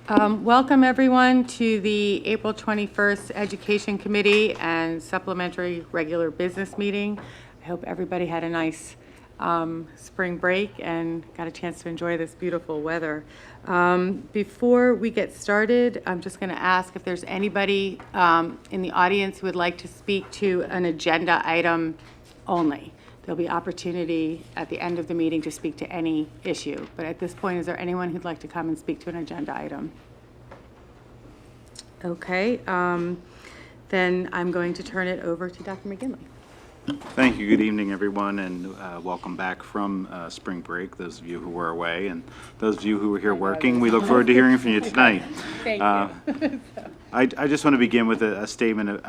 Welcome, everyone, to the April 21st Education Committee and Supplementary Regular Business Meeting. I hope everybody had a nice spring break and got a chance to enjoy this beautiful weather. Before we get started, I'm just going to ask if there's anybody in the audience who would like to speak to an agenda item only. There'll be opportunity at the end of the meeting to speak to any issue. But at this point, is there anyone who'd like to come and speak to an agenda item? Okay, then I'm going to turn it over to Dr. McGinley. Thank you. Good evening, everyone, and welcome back from spring break, those of you who were away, and those of you who were here working. We look forward to hearing from you tonight. Thank you. I just want to begin with a statement.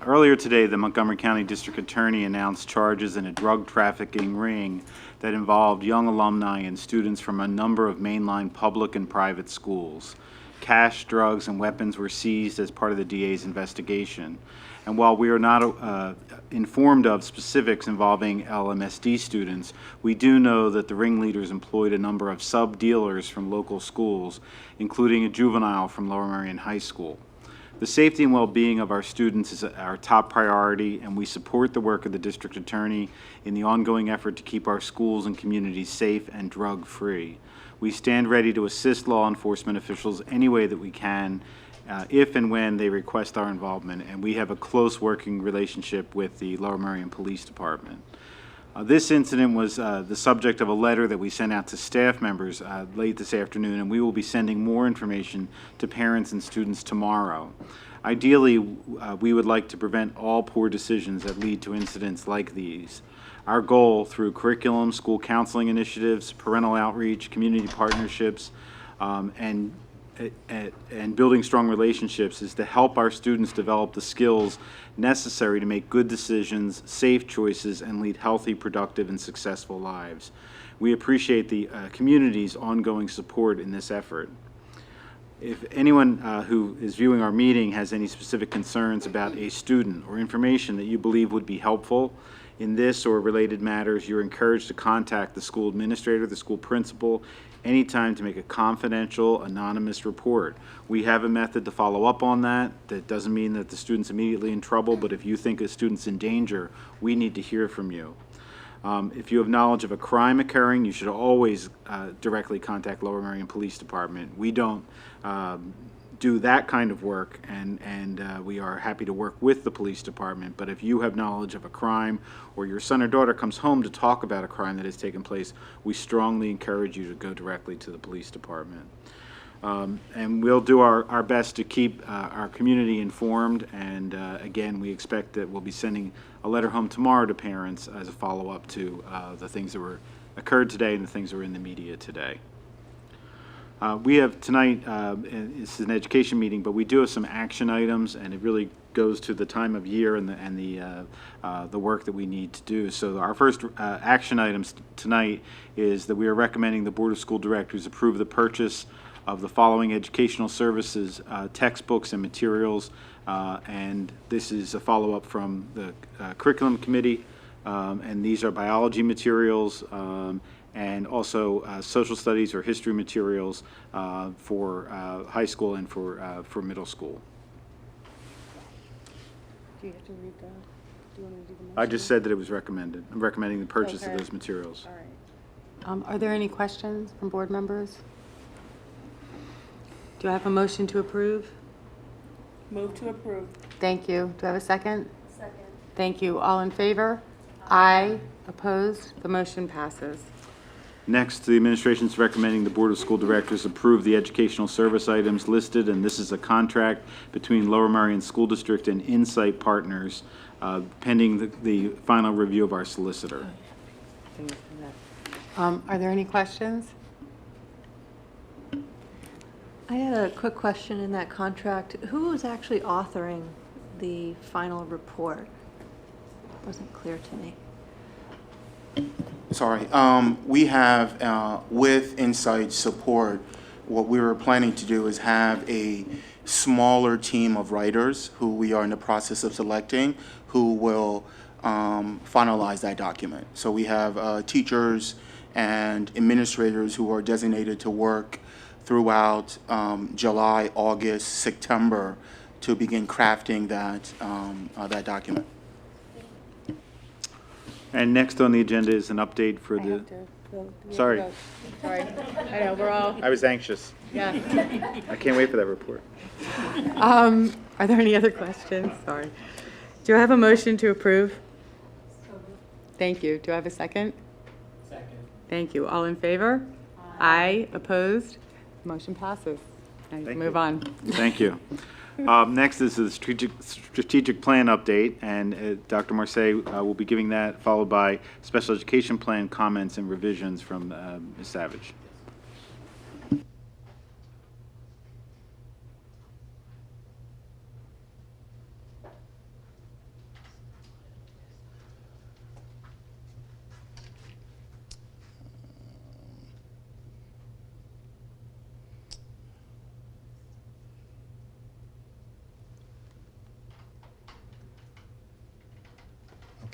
Earlier today, the Montgomery County District Attorney announced charges in a drug trafficking ring that involved young alumni and students from a number of mainline public and private schools. Cash, drugs, and weapons were seized as part of the DA's investigation. And while we are not informed of specifics involving Lmsd students, we do know that the ringleaders employed a number of sub-dealers from local schools, including a juvenile from Lower Merion High School. The safety and well-being of our students is our top priority, and we support the work of the district attorney in the ongoing effort to keep our schools and communities safe and drug-free. We stand ready to assist law enforcement officials any way that we can, if and when they request our involvement, and we have a close working relationship with the Lower Merion Police Department. This incident was the subject of a letter that we sent out to staff members late this afternoon, and we will be sending more information to parents and students tomorrow. Ideally, we would like to prevent all poor decisions that lead to incidents like these. Our goal through curriculum, school counseling initiatives, parental outreach, community partnerships, and building strong relationships is to help our students develop the skills necessary to make good decisions, safe choices, and lead healthy, productive, and successful lives. We appreciate the community's ongoing support in this effort. If anyone who is viewing our meeting has any specific concerns about a student or information that you believe would be helpful in this or related matters, you're encouraged to contact the school administrator, the school principal, anytime to make a confidential, anonymous report. We have a method to follow up on that. That doesn't mean that the student's immediately in trouble, but if you think a student's in danger, we need to hear from you. If you have knowledge of a crime occurring, you should always directly contact Lower Merion Police Department. We don't do that kind of work, and we are happy to work with the police department. But if you have knowledge of a crime or your son or daughter comes home to talk about a crime that has taken place, we strongly encourage you to go directly to the police department. And we'll do our best to keep our community informed, and again, we expect that we'll be sending a letter home tomorrow to parents as a follow-up to the things that occurred today and the things that were in the media today. We have tonight, this is an education meeting, but we do have some action items, and it really goes to the time of year and the work that we need to do. So our first action items tonight is that we are recommending the Board of School Directors approve the purchase of the following educational services, textbooks and materials, and this is a follow-up from the curriculum committee, and these are biology materials, and also social studies or history materials for high school and for middle school. Do you have to read the, do you want me to do the motion? I just said that it was recommended. I'm recommending the purchase Okay. of those materials. All right. Are there any questions from board members? Do I have a motion to approve? Move to approve. Thank you. Do I have a second? Second. Thank you. All in favor? Aye. Opposed? The motion passes. Next, the administration is recommending the Board of School Directors approve the educational service items listed, and this is a contract between Lower Merion School District and Insight Partners, pending the final review of our solicitor. Are there any questions? I had a quick question in that contract. Who was actually authoring the final report? It wasn't clear to me. Sorry, we have, with Insight support, what we were planning to do is have a smaller team of writers who we are in the process of selecting, who will finalize that document. So we have teachers and administrators who are designated to work throughout July, August, September to begin crafting that document. And next on the agenda is an update for I the, have to vote. Do we have to Sorry. vote? Sorry. I know, we're all, I was anxious. yes. I can't wait for that report. Are there any other questions? Sorry. Do I have a motion to approve? Thank you. Do I have a second? Second. Thank you. All in favor? Aye. Opposed? Motion passes. Now you can Thank move you. on. Thank you. Next is the strategic plan update, and Dr. Marseille will be giving that, followed by special education plan comments and revisions from Ms. Savage.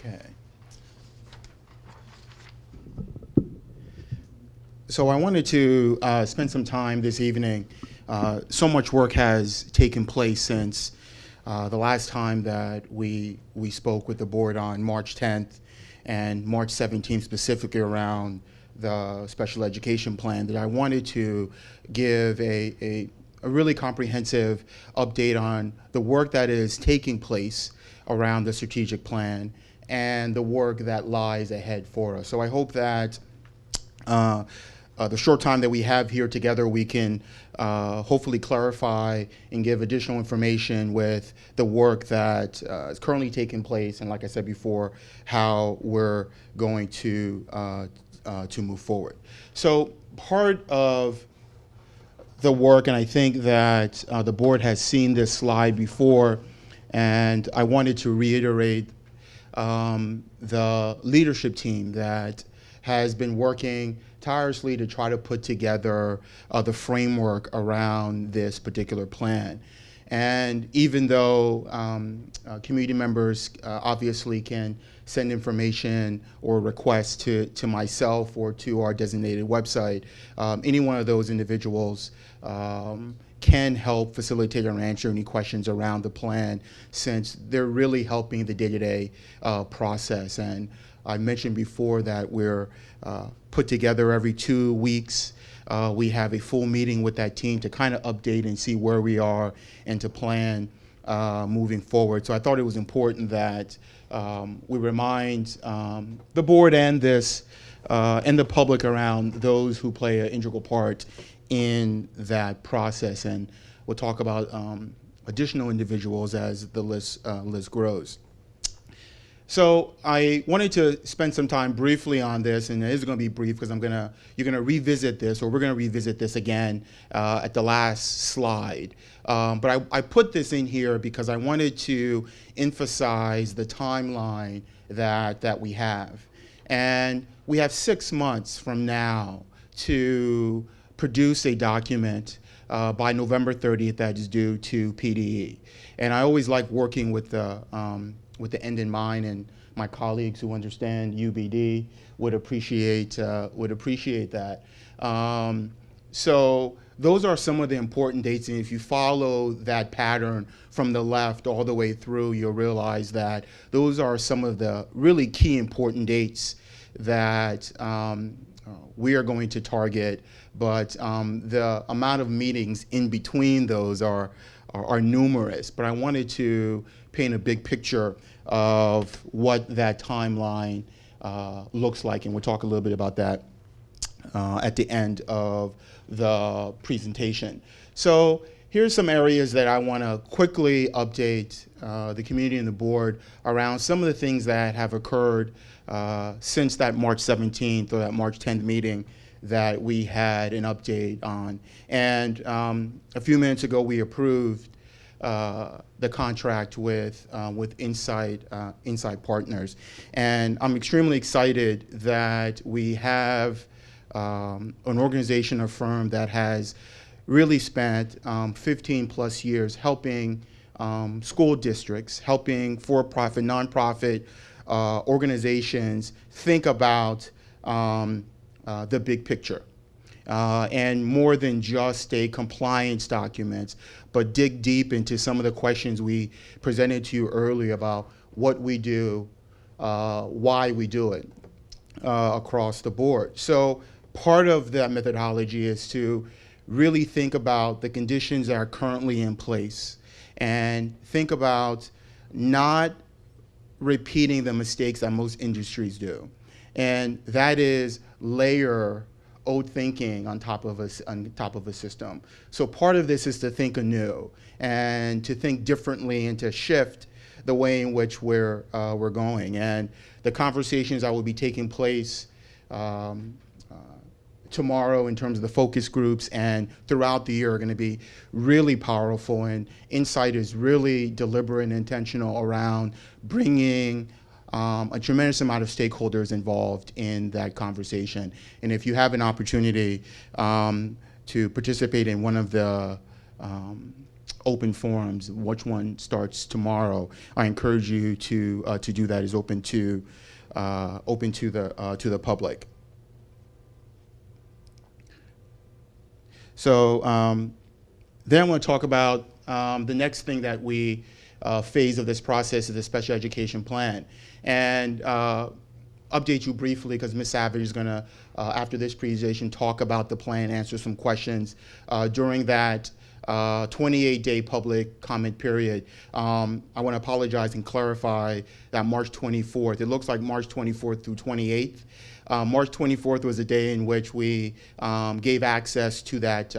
Okay. So I wanted to spend some time this evening. So much work has taken place since the last time that we spoke with the board on March 10th and March 17th, specifically around the special education plan, that I wanted to give a really comprehensive update on the work that is taking place around the strategic plan and the work that lies ahead for us. So I hope that the short time that we have here together, we can hopefully clarify and give additional information with the work that is currently taking place, and like I said before, how we're going to move forward. So part of the work, and I think that the board has seen this slide before, and I wanted to reiterate the leadership team that has been working tirelessly to try to put together the framework around this particular plan. And even though community members obviously can send information or requests to myself or to our designated website, any one of those individuals can help facilitate or answer any questions around the plan, since they're really helping the day-to-day process. And I mentioned before that we're put together every 2 weeks. We have a full meeting with that team to kind of update and see where we are and to plan moving forward. So I thought it was important that we remind the board and and the public around those who play an integral part in that process. And we'll talk about additional individuals as the list grows. So I wanted to spend some time briefly on this, and it is going to be brief because you're going to revisit this, or we're going to revisit this again at the last slide. But I put this in here because I wanted to emphasize the timeline that we have. And we have 6 months from now to produce a document by November 30th that is due to PDE. And I always like working with the end in mind, and my colleagues who understand UBD would appreciate that. So those are some of the important dates, and if you follow that pattern from the left all the way through, you'll realize that those are some of the really key important dates that we are going to target, but the amount of meetings in between those are numerous. But I wanted to paint a big picture of what that timeline looks like, and we'll talk a little bit about that at the end of the presentation. So here's some areas that I want to quickly update the community and the board around some of the things that have occurred since that March 17th or that March 10th meeting that we had an update on. And a few minutes ago, we approved the contract with Insight Partners. And I'm extremely excited that we have an organization, a firm that has really spent 15 plus years helping school districts, helping for-profit, nonprofit organizations think about the big picture. and more than just a compliance document, but dig deep into some of the questions we presented to you earlier about what we do, why we do it across the board. So part of that methodology is to really think about the conditions that are currently in place and think about not repeating the mistakes that most industries do. And that is layer old thinking on top of a system. So part of this is to think anew and to think differently and to shift the way in which we're going. And the conversations that will be taking place tomorrow in terms of the focus groups and throughout the year are going to be really powerful, and Insight is really deliberate and intentional around bringing a tremendous amount of stakeholders involved in that conversation. And if you have an opportunity to participate in one of the open forums, which one starts tomorrow, I encourage you to do that. It's open to the public. So then I want to talk about the next thing that we phase of this process is the special education plan. And update you briefly because Ms. Savage is going to, after this presentation, talk about the plan, answer some questions. During that 28-day public comment period, I want to apologize and clarify that March 24th, it looks like March 24th through 28th. March 24th was the day in which we gave access to that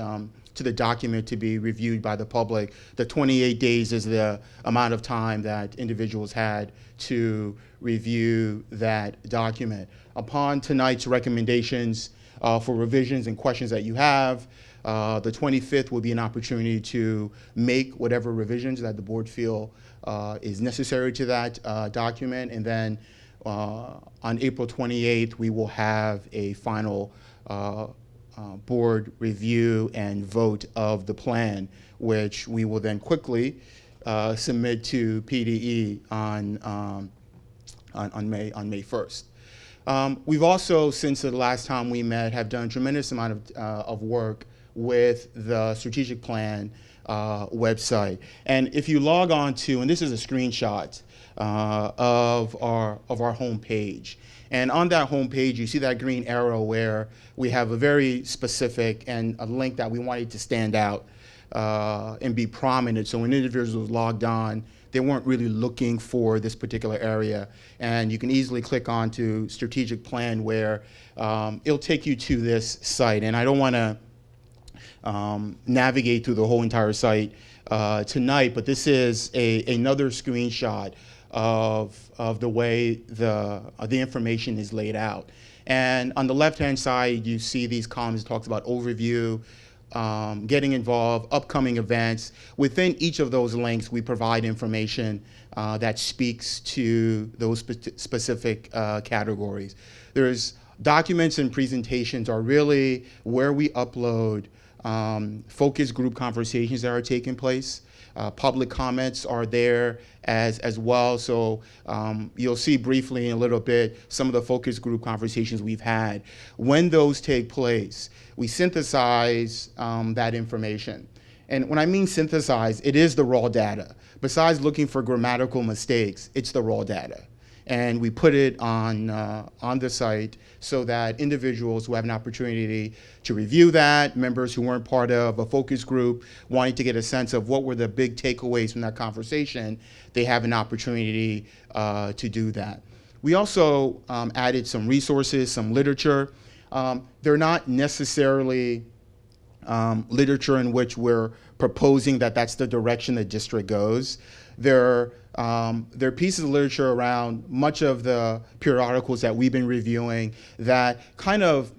to the document to be reviewed by the public. The 28 days is the amount of time that individuals had to review that document. Upon tonight's recommendations for revisions and questions that you have, the 25th will be an opportunity to make whatever revisions that the board feel is necessary to that document, and then on April 28th, we will have a final board review and vote of the plan, which we will then quickly submit to PDE on May 1st. We've also, since the last time we met, have done a tremendous amount of work with the strategic plan website. And if you log on to, and this is a screenshot of our homepage. And on that homepage, you see that green arrow where we have a very specific and a link that we wanted to stand out and be prominent. So when individuals logged on, they weren't really looking for this particular area. And you can easily click on to strategic plan where it'll take you to this site. And I don't want to navigate through the whole entire site tonight, but this is another screenshot of the way the information is laid out. And on the left-hand side, you see these columns. It talks about overview, getting involved, upcoming events. Within each of those links, we provide information that speaks to those specific categories. There's documents and presentations are really where we upload focus group conversations that are taking place. Public comments are there as well. So you'll see briefly in a little bit some of the focus group conversations we've had. When those take place, we synthesize that information. And when I mean synthesize, it is the raw data. Besides looking for grammatical mistakes, it's the raw data. And we put it on the site so that individuals who have an opportunity to review that, members who weren't part of a focus group, wanting to get a sense of what were the big takeaways from that conversation, they have an opportunity to do that. We also added some resources, some literature. They're not necessarily literature in which we're proposing that that's the direction the district goes. There are pieces of literature around much of the periodicals that we've been reviewing that kind of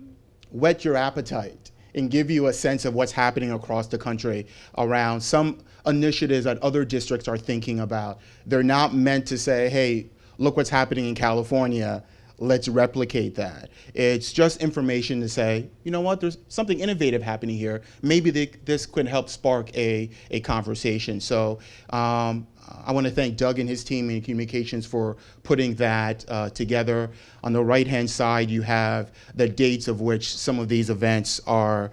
whet your appetite and give you a sense of what's happening across the country around some initiatives that other districts are thinking about. They're not meant to say, hey, look what's happening in California. let's replicate that. It's just information to say, you know what, there's something innovative happening here. Maybe this could help spark a conversation. So I want to thank Doug and his team in communications for putting that together. On the right-hand side, you have the dates of which some of these events are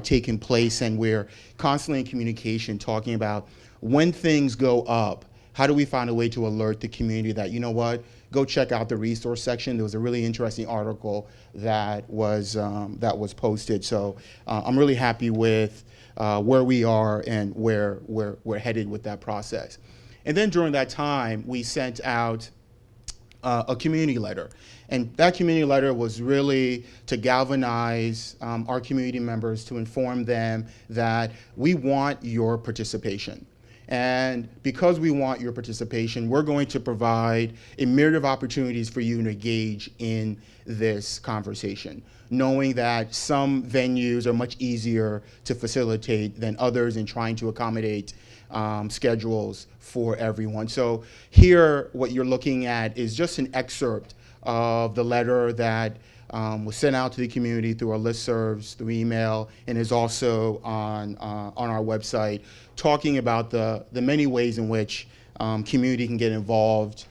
taking place, and we're constantly in communication talking about when things go up, how do we find a way to alert the community that, you know what, go check out the resource section. There was a really interesting article that was posted. So I'm really happy with where we are and where we're headed with that process. And then during that time, we sent out a community letter. And that community letter was really to galvanize our community members, to inform them that we want your participation. And because we want your participation, we're going to provide a myriad of opportunities for you to engage in this conversation, knowing that some venues are much easier to facilitate than others in trying to accommodate schedules for everyone. So here, what you're looking at is just an excerpt of the letter that was sent out to the community through our listservs, through email, and is also on our website, talking about the many ways in which community can get involved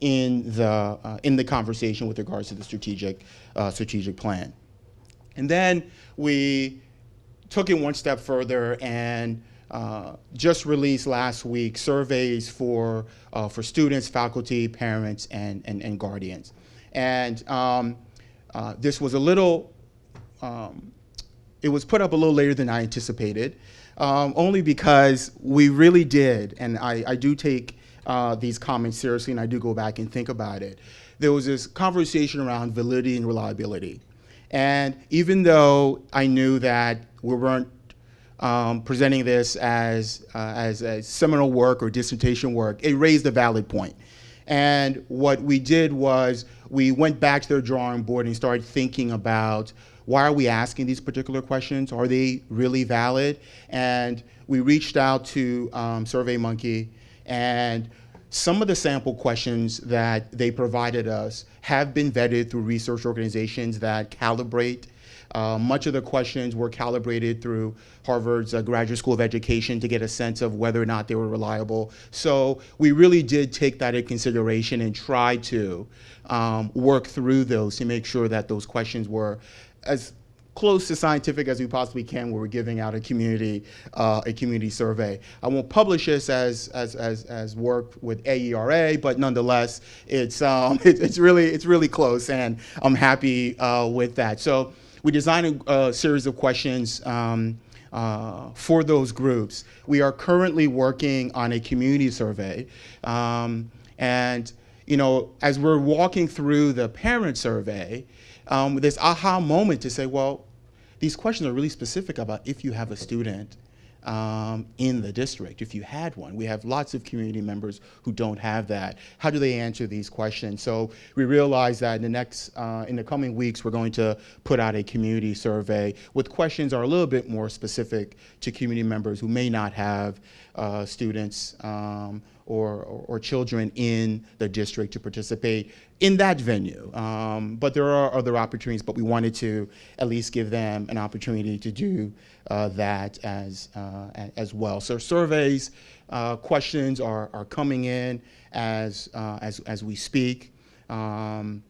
in the conversation with regards to the strategic plan. And then we took it one step further and just released last week surveys for students, faculty, parents, and guardians. And this was it was put up a little later than I anticipated, only because we really did, and I do take these comments seriously, and I do go back and think about it. There was this conversation around validity and reliability. And even though I knew that we weren't presenting this as seminal work or dissertation work, it raised a valid point. And what we did was we went back to their drawing board and started thinking about, why are we asking these particular questions? Are they really valid? And we reached out to SurveyMonkey, and some of the sample questions that they provided us have been vetted through research organizations that calibrate. Much of the questions were calibrated through Harvard's Graduate School of Education to get a sense of whether or not they were reliable. So we really did take that into consideration and try to work through those to make sure that those questions were as close to scientific as we possibly can when we're giving out a community survey. I won't publish this as work with AERA, but nonetheless, it's really close, and I'm happy with that. So we designed a series of questions for those groups. We are currently working on a community survey, and as we're walking through the parent survey, this aha moment to say, well, these questions are really specific about if you have a student in the district, if you had one. We have lots of community members who don't have that. How do they answer these questions? So we realized that in the coming weeks, we're going to put out a community survey with questions that are a little bit more specific to community members who may not have students or children in the district to participate in that venue. But there are other opportunities, but we wanted to at least give them an opportunity to do that as well. So surveys, questions are coming in as we speak. And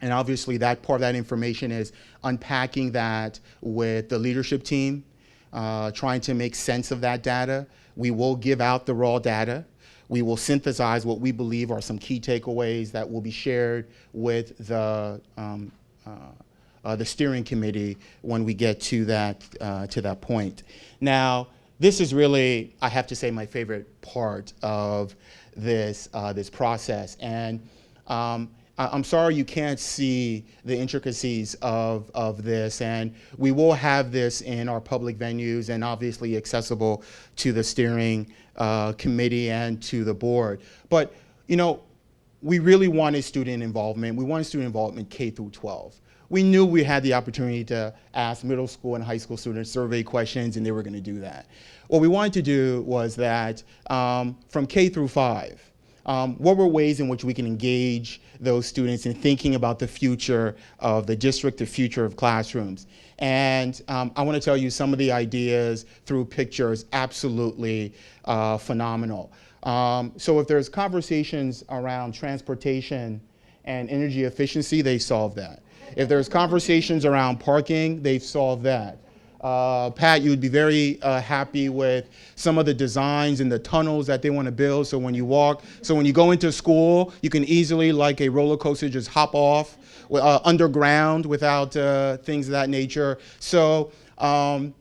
obviously that part of that information is unpacking that with the leadership team, trying to make sense of that data. We will give out the raw data. We will synthesize what we believe are some key takeaways that will be shared with the steering committee when we get to that point. Now, this is really, I have to say, my favorite part of this process. And I'm sorry you can't see the intricacies of this, and we will have this in our public venues and obviously accessible to the steering committee and to the board. But we really wanted student involvement. We wanted student involvement K through 12. We knew we had the opportunity to ask middle school and high school students survey questions, and they were going to do that. What we wanted to do was that from K through 5, what were ways in which we can engage those students in thinking about the future of the district, the future of classrooms. And I want to tell you some of the ideas through pictures, absolutely phenomenal. So if there's conversations around transportation and energy efficiency, they solve that. If there's conversations around parking, they've solved that. Pat, you would be very happy with some of the designs and the tunnels that they want to build. So when you go into school, you can easily, like a roller coaster, just hop off underground without things of that nature. So it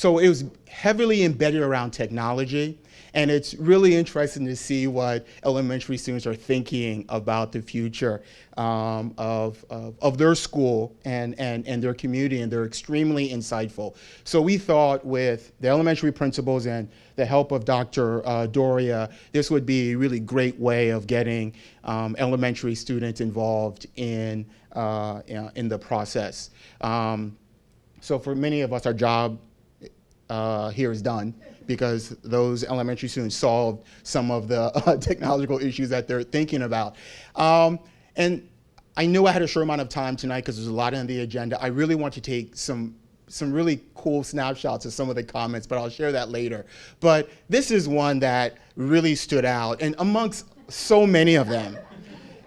was heavily embedded around technology. And it's really interesting to see what elementary students are thinking about the future of their school and their community, and they're extremely insightful. So we thought with the elementary principals and the help of Dr. Doria, this would be a really great way of getting elementary students involved in the process. So for many of us, our job here is done, because those elementary students solved some of the technological issues that they're thinking about. And I knew I had a short amount of time tonight because there's a lot on the agenda. I really want to take some really cool snapshots of some of the comments, but I'll share that later. But this is one that really stood out, and amongst so many of them.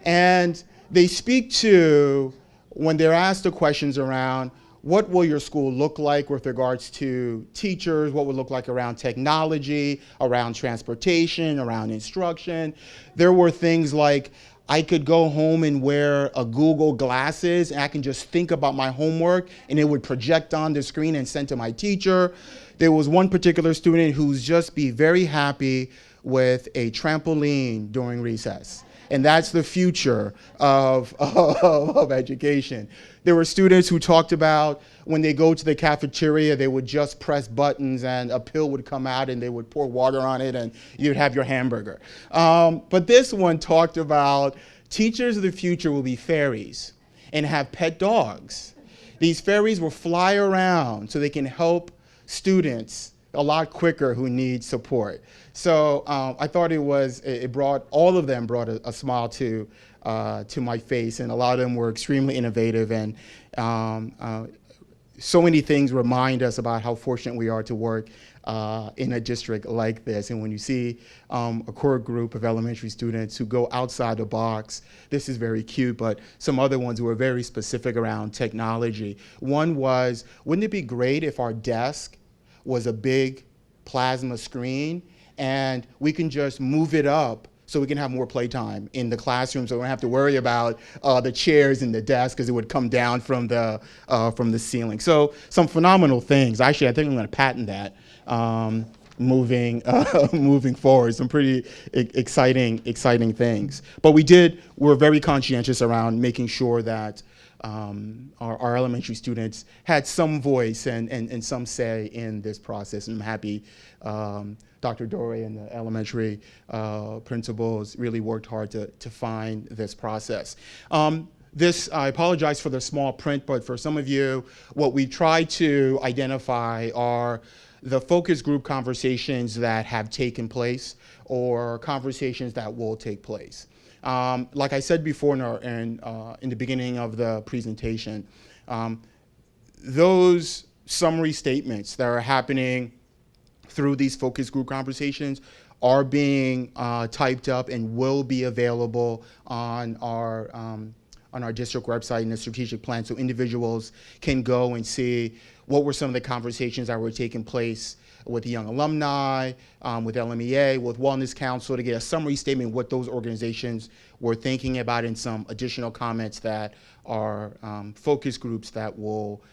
And they speak to, when they're asked the questions around, what will your school look like with regards to teachers? What will it look like around technology, around transportation, around instruction? There were things like, I could go home and wear a Google glasses and I can just think about my homework and it would project on the screen and send to my teacher. There was one particular student who's just be very happy with a trampoline during recess. And that's the future of education. There were students who talked about when they go to the cafeteria, they would just press buttons and a pill would come out and they would pour water on it and you'd have your hamburger. But this one talked about teachers of the future will be fairies and have pet dogs. These fairies will fly around so they can help students a lot quicker who need support. So I thought all of them brought a smile to my face, and a lot of them were extremely innovative, and so many things remind us about how fortunate we are to work in a district like this. And when you see a core group of elementary students who go outside the box, this is very cute, but some other ones were very specific around technology. One was, wouldn't it be great if our desk was a big plasma screen and we can just move it up so we can have more playtime in the classroom, so we don't have to worry about the chairs and the desk because it would come down from the ceiling. So some phenomenal things. Actually, I think I'm going to patent that moving forward. Some pretty exciting things. But we're very conscientious around making sure that our elementary students had some voice and some say in this process. And I'm happy Dr. Dore and the elementary principals really worked hard to find this process. I apologize for the small print, but for some of you, what we try to identify are the focus group conversations that have taken place or conversations that will take place. Like I said before in the beginning of the presentation, those summary statements that are happening through these focus group conversations are being typed up and will be available on our district website and the strategic plan, so individuals can go and see what were some of the conversations that were taking place with the young alumni, with LMEA, with Wellness Council, to get a summary statement of what those organizations were thinking about, and some additional comments that are focus groups that will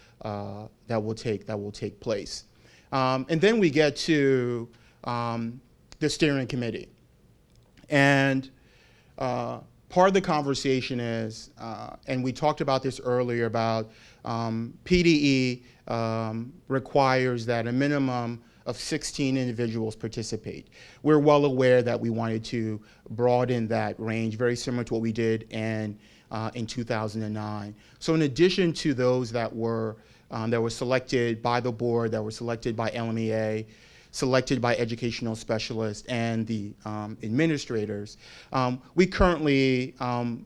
take place. And then we get to the steering committee, and part of the conversation is, and we talked about this earlier, about PDE requires that a minimum of 16 individuals participate. We're well aware that we wanted to broaden that range, very similar to what we did in 2009. So in addition to those that were selected by the board, that were selected by LMEA, selected by educational specialists and the administrators, we currently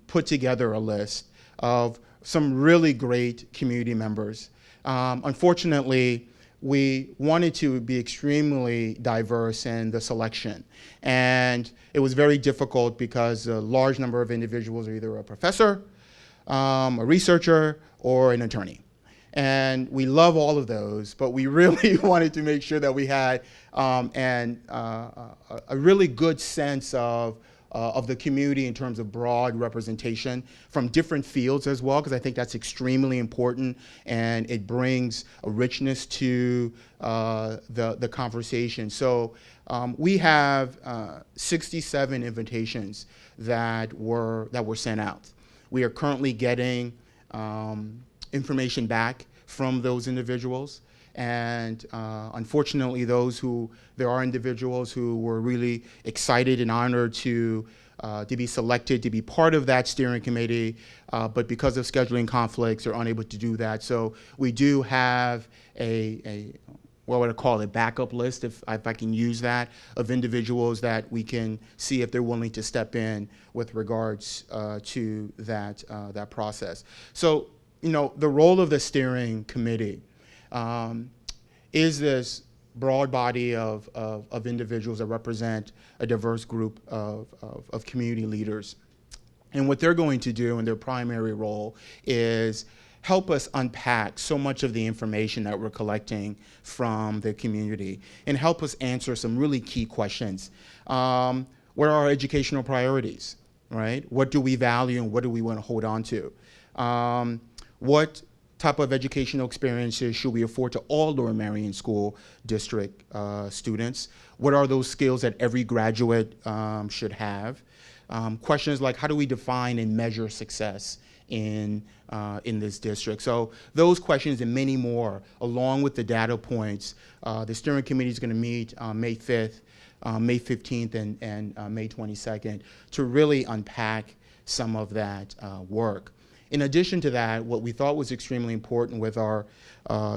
put together a list of some really great community members. Unfortunately, we wanted to be extremely diverse in the selection. And it was very difficult because a large number of individuals are either a professor, a researcher, or an attorney. And we love all of those, but we really wanted to make sure that we had a really good sense of the community in terms of broad representation from different fields as well, because I think that's extremely important, and it brings a richness to the conversation. So we have 67 invitations that were sent out. We are currently getting information back from those individuals. And unfortunately, there are individuals who were really excited and honored to be selected to be part of that steering committee, but because of scheduling conflicts, are unable to do that. So we do have what would I call it, backup list, if I can use that, of individuals that we can see if they're willing to step in with regards to that process. So, the role of the steering committee is this broad body of individuals that represent a diverse group of community leaders. And what they're going to do in their primary role is help us unpack so much of the information that we're collecting from the community and help us answer some really key questions. What are our educational priorities, right? What do we value and what do we want to hold on to? What type of educational experiences should we afford to all Lower Merion School District students? What are those skills that every graduate should have? Questions like, how do we define and measure success in this district? So those questions and many more, along with the data points, the steering committee is going to meet May 5th, May 15th, and May 22nd to really unpack some of that work. In addition to that, what we thought was extremely important with our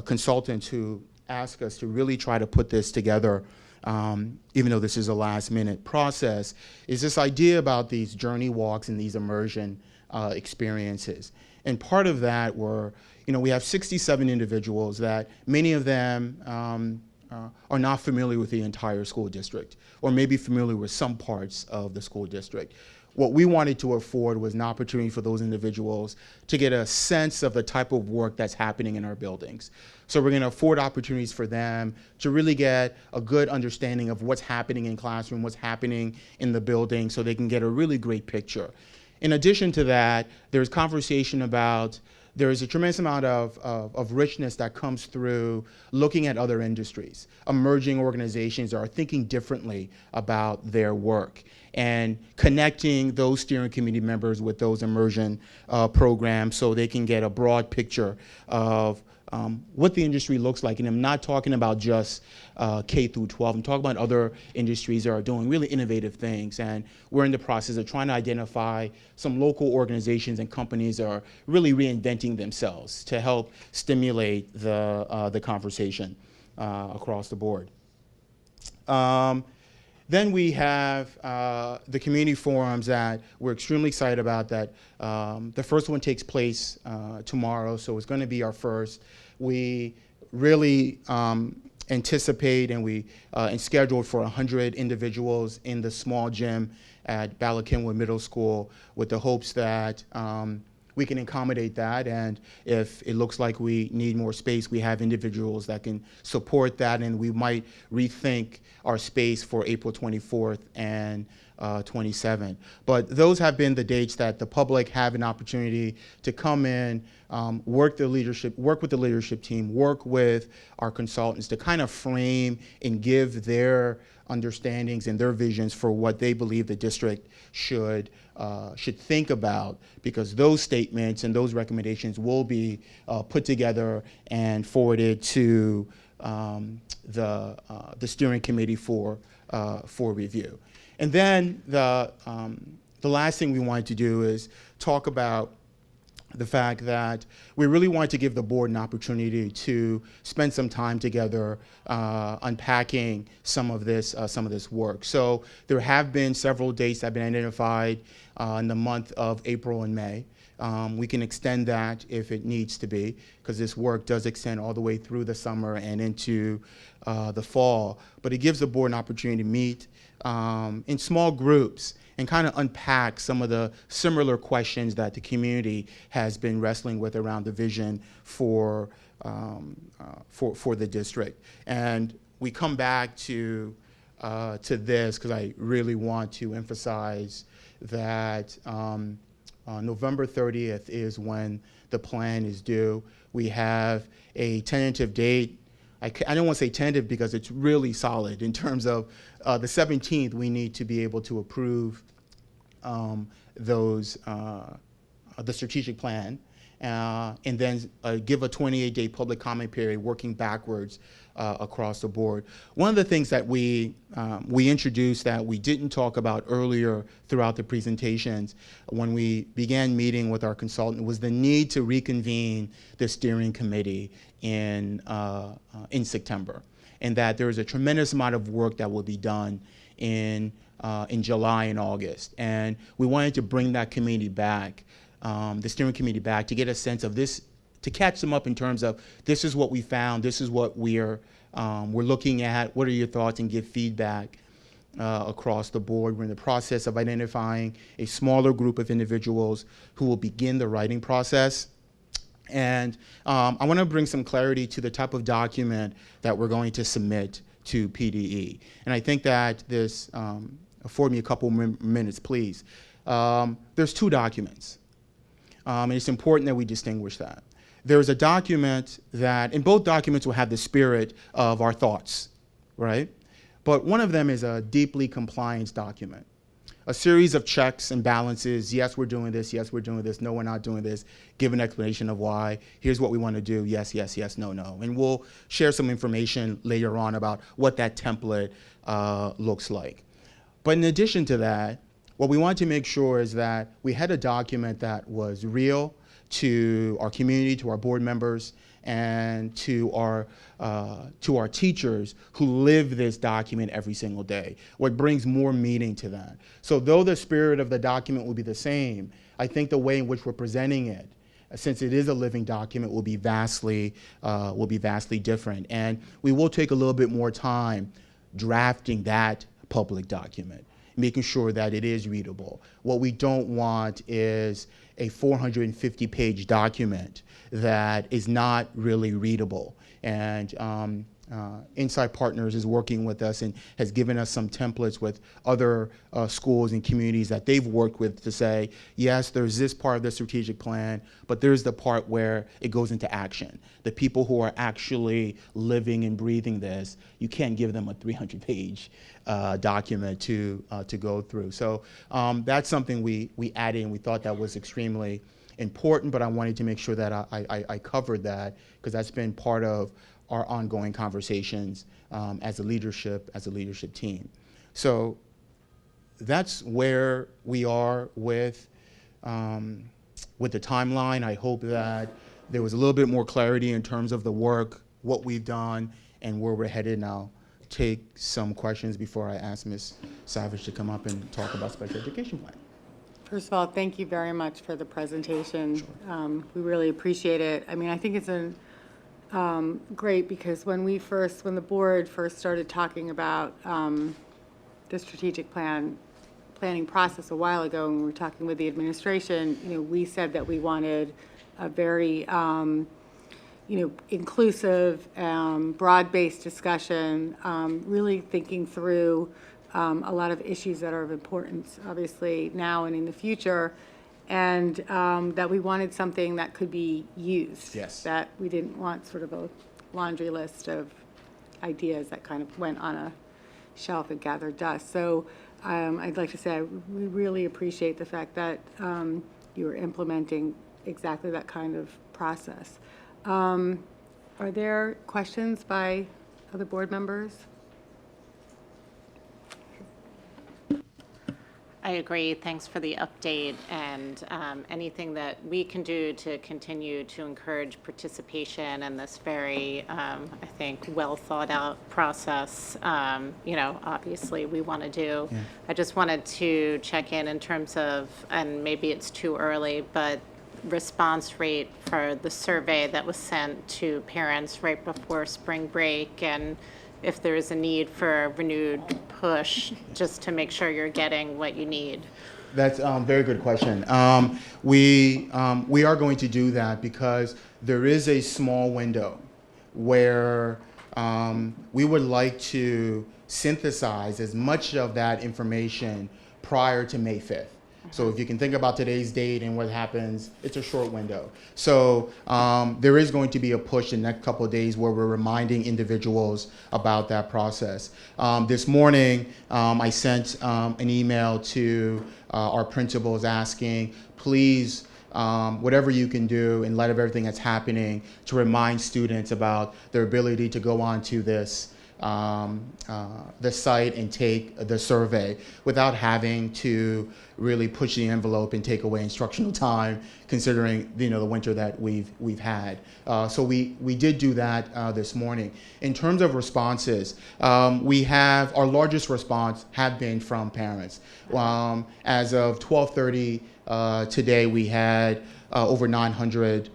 consultants who asked us to really try to put this together, even though this is a last-minute process, is this idea about these journey walks and these immersion experiences. And part of that were, we have 67 individuals that many of them are not familiar with the entire school district, or maybe familiar with some parts of the school district. What we wanted to afford was an opportunity for those individuals to get a sense of the type of work that's happening in our buildings. So we're going to afford opportunities for them to really get a good understanding of what's happening in classroom, what's happening in the building, so they can get a really great picture. In addition to that, there's conversation about there's a tremendous amount of richness that comes through looking at other industries, emerging organizations that are thinking differently about their work, and connecting those steering committee members with those immersion programs so they can get a broad picture of what the industry looks like. And I'm not talking about just K through 12. I'm talking about other industries that are doing really innovative things. And we're in the process of trying to identify some local organizations and companies that are really reinventing themselves to help stimulate the conversation across the board. Then we have the community forums that we're extremely excited about. That the first one takes place tomorrow, so it's going to be our first. We really anticipate and scheduled for 100 individuals in the small gym at Bala-Cynwyd Middle School, with the hopes that we can accommodate that, and if it looks like we need more space, we have individuals that can support that, and we might rethink our space for April 24th and 27th. But those have been the dates that the public have an opportunity to come in, work with the leadership team, work with our consultants to kind of frame and give their understandings and their visions for what they believe the district should think about, because those statements and those recommendations will be put together and forwarded to the steering committee for review. And then the last thing we wanted to do is talk about the fact that we really wanted to give the board an opportunity to spend some time together unpacking some of this work. So there have been several dates that have been identified in the month of April and May. We can extend that if it needs to be, because this work does extend all the way through the summer and into the fall. But it gives the board an opportunity to meet in small groups and kind of unpack some of the similar questions that the community has been wrestling with around the vision for the district. And we come back to this because I really want to emphasize that November 30th is when the plan is due. We have a tentative date. I don't want to say tentative because it's really solid in terms of the 17th. We need to be able to approve the strategic plan, and then give a 28-day public comment period, working backwards across the board. One of the things that we introduced that we didn't talk about earlier throughout the presentations when we began meeting with our consultant was the need to reconvene the steering committee in September, and that there is a tremendous amount of work that will be done in July and August. And we wanted to bring that committee back, the steering committee back, to get a sense of this, to catch them up in terms of this is what we found, this is what we're looking at, what are your thoughts, and give feedback across the board. We're in the process of identifying a smaller group of individuals who will begin the writing process. And I want to bring some clarity to the type of document that we're going to submit to PDE. And I think that this, afford me a couple minutes, please. There's two documents, and it's important that we distinguish that. There's a document that, and both documents will have the spirit of our thoughts, right? But one of them is a deeply compliance document. A series of checks and balances. Yes, we're doing this. Yes, we're doing this. No, we're not doing this. Give an explanation of why. Here's what we want to do. Yes, yes, yes, no, no. And we'll share some information later on about what that template looks like. But in addition to that, what we wanted to make sure is that we had a document that was real to our community, to our board members, and to our teachers who live this document every single day. What brings more meaning to that. So though the spirit of the document will be the same, I think the way in which we're presenting it, since it is a living document, will be vastly different. And we will take a little bit more time drafting that public document, making sure that it is readable. What we don't want is a 450-page document that is not really readable. And Insight Partners is working with us and has given us some templates with other schools and communities that they've worked with to say, yes, there's this part of the strategic plan, but there's the part where it goes into action. The people who are actually living and breathing this, you can't give them a 300-page document to go through. So that's something we added, and we thought that was extremely important, but I wanted to make sure that I covered that, because that's been part of our ongoing conversations as a leadership team. So that's where we are with the timeline. I hope that there was a little bit more clarity in terms of the work, what we've done, and where we're headed now. Take some questions before I ask Ms. Savage to come up and talk about special education plan. First of all, thank you very much for the presentation. Sure. We really appreciate it. I mean, I think it's great because when the board first started talking about the strategic planning process a while ago, and we were talking with the administration, we said that we wanted a very inclusive, broad-based discussion, really thinking through a lot of issues that are of importance, obviously, now and in the future, and that we wanted something that could be used. Yes. That we didn't want sort of a laundry list of ideas that kind of went on a shelf and gathered dust. So I'd like to say we really appreciate the fact that you are implementing exactly that kind of process. Are there questions by other board members? I agree. Thanks for the update, and anything that we can do to continue to encourage participation in this very, I think, well thought out process, obviously we want to do. Yeah. I just wanted to check in terms of, and maybe it's too early, but response rate for the survey that was sent to parents right before spring break, and if there is a need for a renewed push just to make sure you're getting what you need. That's a very good question. We are going to do that because there is a small window where we would like to synthesize as much of that information prior to May 5th. So if you can think about today's date and what happens, it's a short window. So there is going to be a push in the next couple of days where we're reminding individuals about that process. This morning, I sent an email to our principals asking, please, whatever you can do in light of everything that's happening to remind students about their ability to go onto this the site and take the survey without having to really push the envelope and take away instructional time, considering the winter that we've had. So we did do that this morning. In terms of responses, we have our largest response have been from parents. As of 12:30 today, we had over 900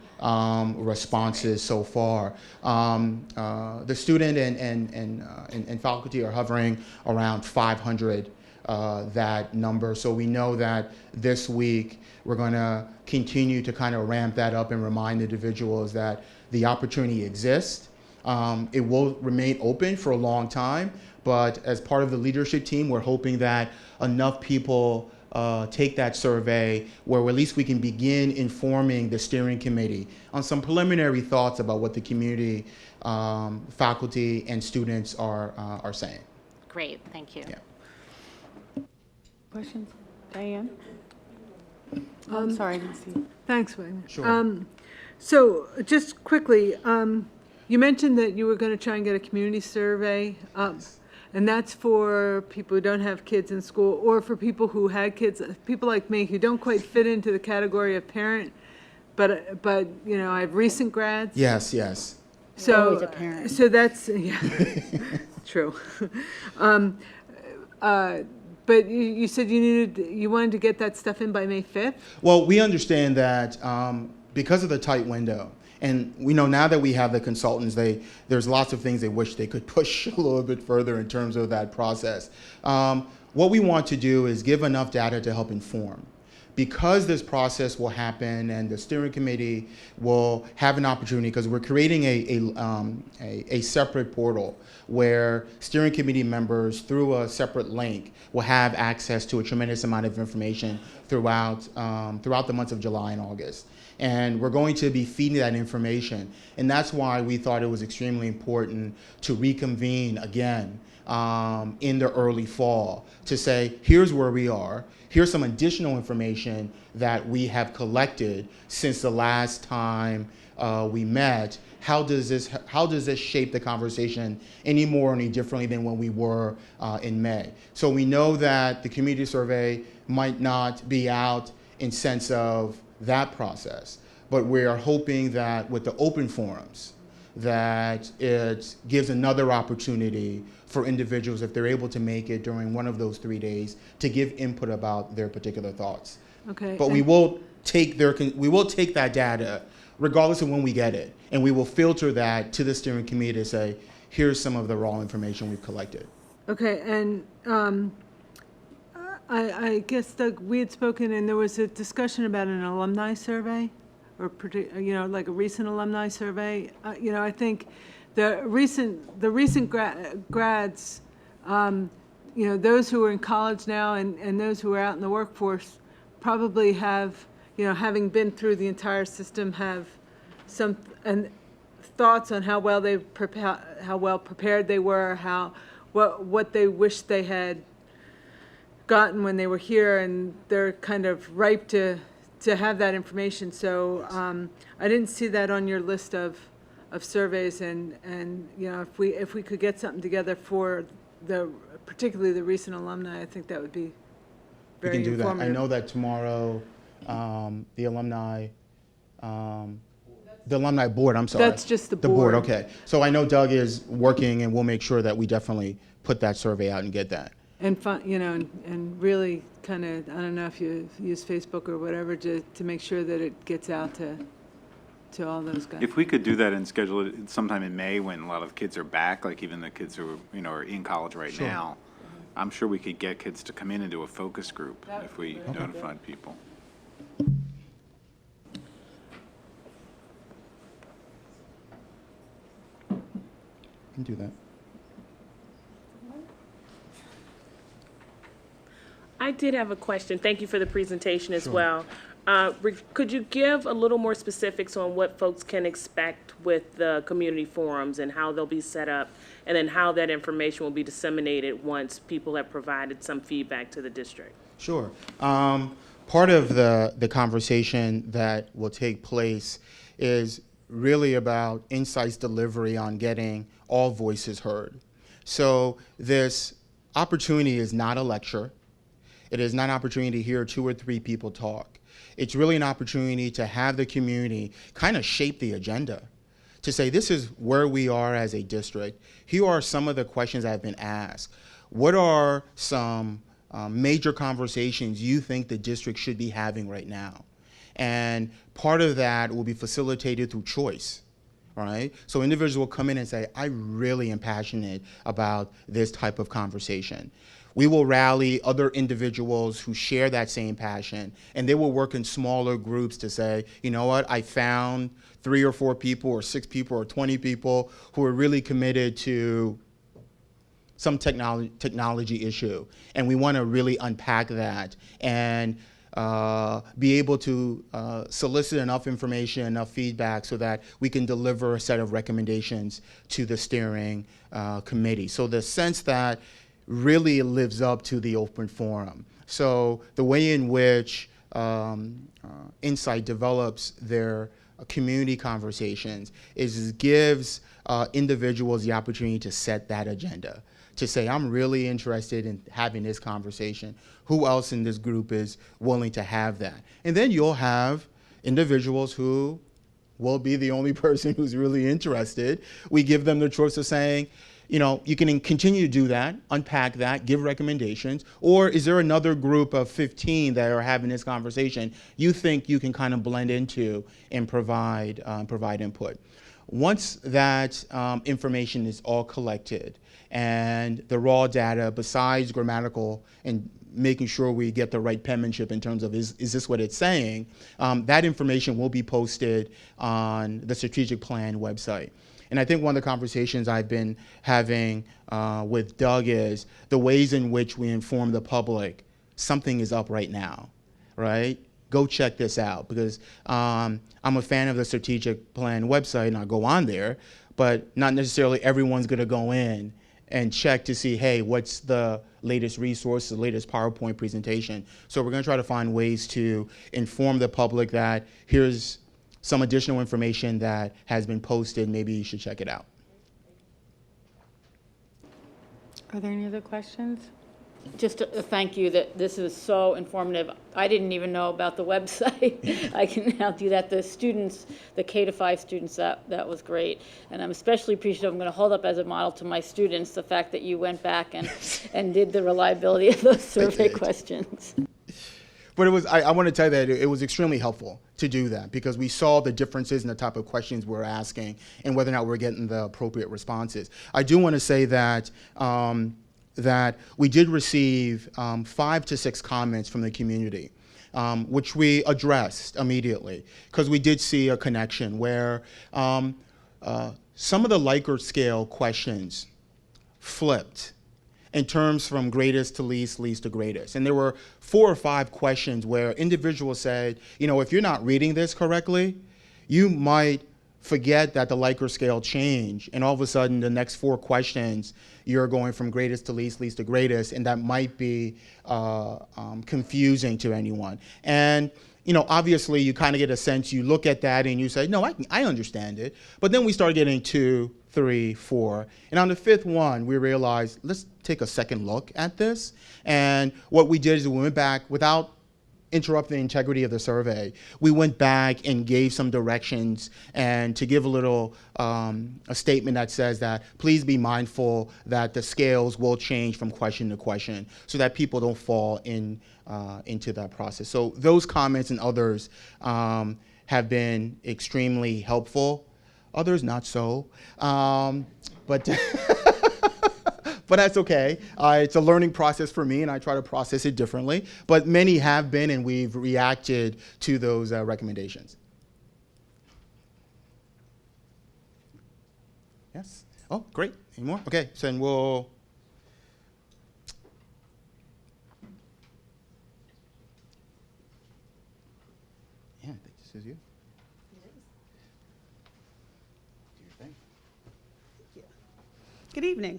responses so far. The student and faculty are hovering around 500 that number. So we know that this week we're going to continue to kind of ramp that up and remind individuals that the opportunity exists. It will remain open for a long time, but as part of the leadership team, we're hoping that enough people take that survey where at least we can begin informing the steering committee on some preliminary thoughts about what the community, faculty, and students are saying. Great, thank you. Yeah. Questions? Diane? I'm sorry, I didn't see. Thanks, Wayne. Sure. So just quickly, you mentioned that you were going to try and get a community survey up, and that's for people who don't have kids in school, or for people who had kids, people like me who don't quite fit into the category of parent, but I have recent grads. Yes, yes. So, Always a parent. so that's, yeah, true. But you said you wanted to get that stuff in by May 5th? Well, we understand that because of the tight window, and we know now that we have the consultants, there's lots of things they wish they could push a little bit further in terms of that process. What we want to do is give enough data to help inform. Because this process will happen and the steering committee will have an opportunity, because we're creating a separate portal where steering committee members, through a separate link, will have access to a tremendous amount of information throughout the months of July and August. And we're going to be feeding that information. And that's why we thought it was extremely important to reconvene again in the early fall to say, here's where we are. Here's some additional information that we have collected since the last time we met. How does this shape the conversation any more or any differently than when we were in May? So we know that the community survey might not be out in sense of that process, but we are hoping that with the open forums, that it gives another opportunity for individuals, if they're able to make it during one of those 3 days, to give input about their particular thoughts. Okay. But we will take that data, regardless of when we get it, and we will filter that to the steering committee to say, here's some of the raw information we've collected. Okay, and I guess, Doug, we had spoken, and there was a discussion about an alumni survey, or like a recent alumni survey. I think the recent grads, those who are in college now and those who are out in the workforce probably have, having been through the entire system, have some thoughts on how well prepared they were, what they wish they had gotten when they were here, and they're kind of ripe to have that information. So I didn't see that on your list of surveys, and if we could get something together for particularly the recent alumni, I think that would be We very can do that. I informative. know that tomorrow, the alumni board, I'm sorry. That's just the The board, board. okay. So I know Doug is working, and we'll make sure that we definitely put that survey out and get that. And and really kind of, I don't know if you use Facebook or whatever, to make sure that it gets out to all those guys. If we could do that and schedule it sometime in May when a lot of kids are back, like even the kids who are in college right now, I'm sure we could get kids to come in and do a focus group if we notified people. Can do that. I did have a question. Thank you for the presentation as well. Could you give a little more specifics on what folks can expect with the community forums and how they'll be set up, and then how that information will be disseminated once people have provided some feedback to the district? Sure. Part of the conversation that will take place is really about insights delivery on getting all voices heard. So this opportunity is not a lecture. It is not an opportunity to hear 2 or 3 people talk. It's really an opportunity to have the community kind of shape the agenda, to say this is where we are as a district. Here are some of the questions that have been asked. What are some major conversations you think the district should be having right now? And part of that will be facilitated through choice, right? So individuals will come in and say, I really am passionate about this type of conversation. We will rally other individuals who share that same passion, and they will work in smaller groups to say, you know what, I found 3 or 4 people or 6 people or 20 people who are really committed to some technology issue. And we want to really unpack that and be able to solicit enough information, enough feedback so that we can deliver a set of recommendations to the steering committee. So the sense that really lives up to the open forum. So the way in which Insight develops their community conversations is gives individuals the opportunity to set that agenda, to say, I'm really interested in having this conversation. Who else in this group is willing to have that? And then you'll have individuals who will be the only person who's really interested. We give them the choice of saying, you know, you can continue to do that, unpack that, give recommendations, or is there another group of 15 that are having this conversation you think you can kind of blend into and provide input? Once that information is all collected and the raw data, besides grammatical and making sure we get the right penmanship in terms of is this what it's saying, that information will be posted on the strategic plan website. And I think one of the conversations I've been having with Doug is the ways in which we inform the public, something is up right now, right? Go check this out, because I'm a fan of the strategic plan website and I'll go on there, but not necessarily everyone's gonna go in and check to see, hey, what's the latest resource, the latest PowerPoint presentation. So we're gonna try to find ways to inform the public that here's some additional information that has been posted, maybe you should check it out. Are there any other questions? Just a thank you that this is so informative. I didn't even know about the website. I can now do that. The students, the K-5 students, that was great. And I'm especially appreciative, I'm going to hold up as a model to my students, the fact that you went back and did the reliability of those survey questions. But it was, I want to tell you that it was extremely helpful to do that, because we saw the differences in the type of questions we're asking and whether or not we're getting the appropriate responses. I do want to say that that we did receive 5 to 6 comments from the community, which we addressed immediately, because we did see a connection where some of the Likert scale questions flipped in terms from greatest to least, least to greatest. And there were 4 or 5 questions where individuals said, you know, if you're not reading this correctly, you might forget that the Likert scale changed, and all of a sudden the next 4 questions, you're going from greatest to least, least to greatest, and that might be confusing to anyone. And you know, obviously you kind of get a sense, you look at that and you say, no, I understand it. But then we start getting to 3, 4. And on the 5th one, we realized, let's take a second look at this. And what we did is we went back without interrupt the integrity of the survey. We went back and gave some directions and to give a little, a statement that says that please be mindful that the scales will change from question to question so that people don't fall into that process. So those comments and others have been extremely helpful. Others not so, but but that's okay. It's a learning process for me, and I try to process it differently. But many have been, and we've reacted to those recommendations. Yes? Oh, great. Any more? Okay, so then we'll... Yeah, I think this is you. Do your thing. Good evening.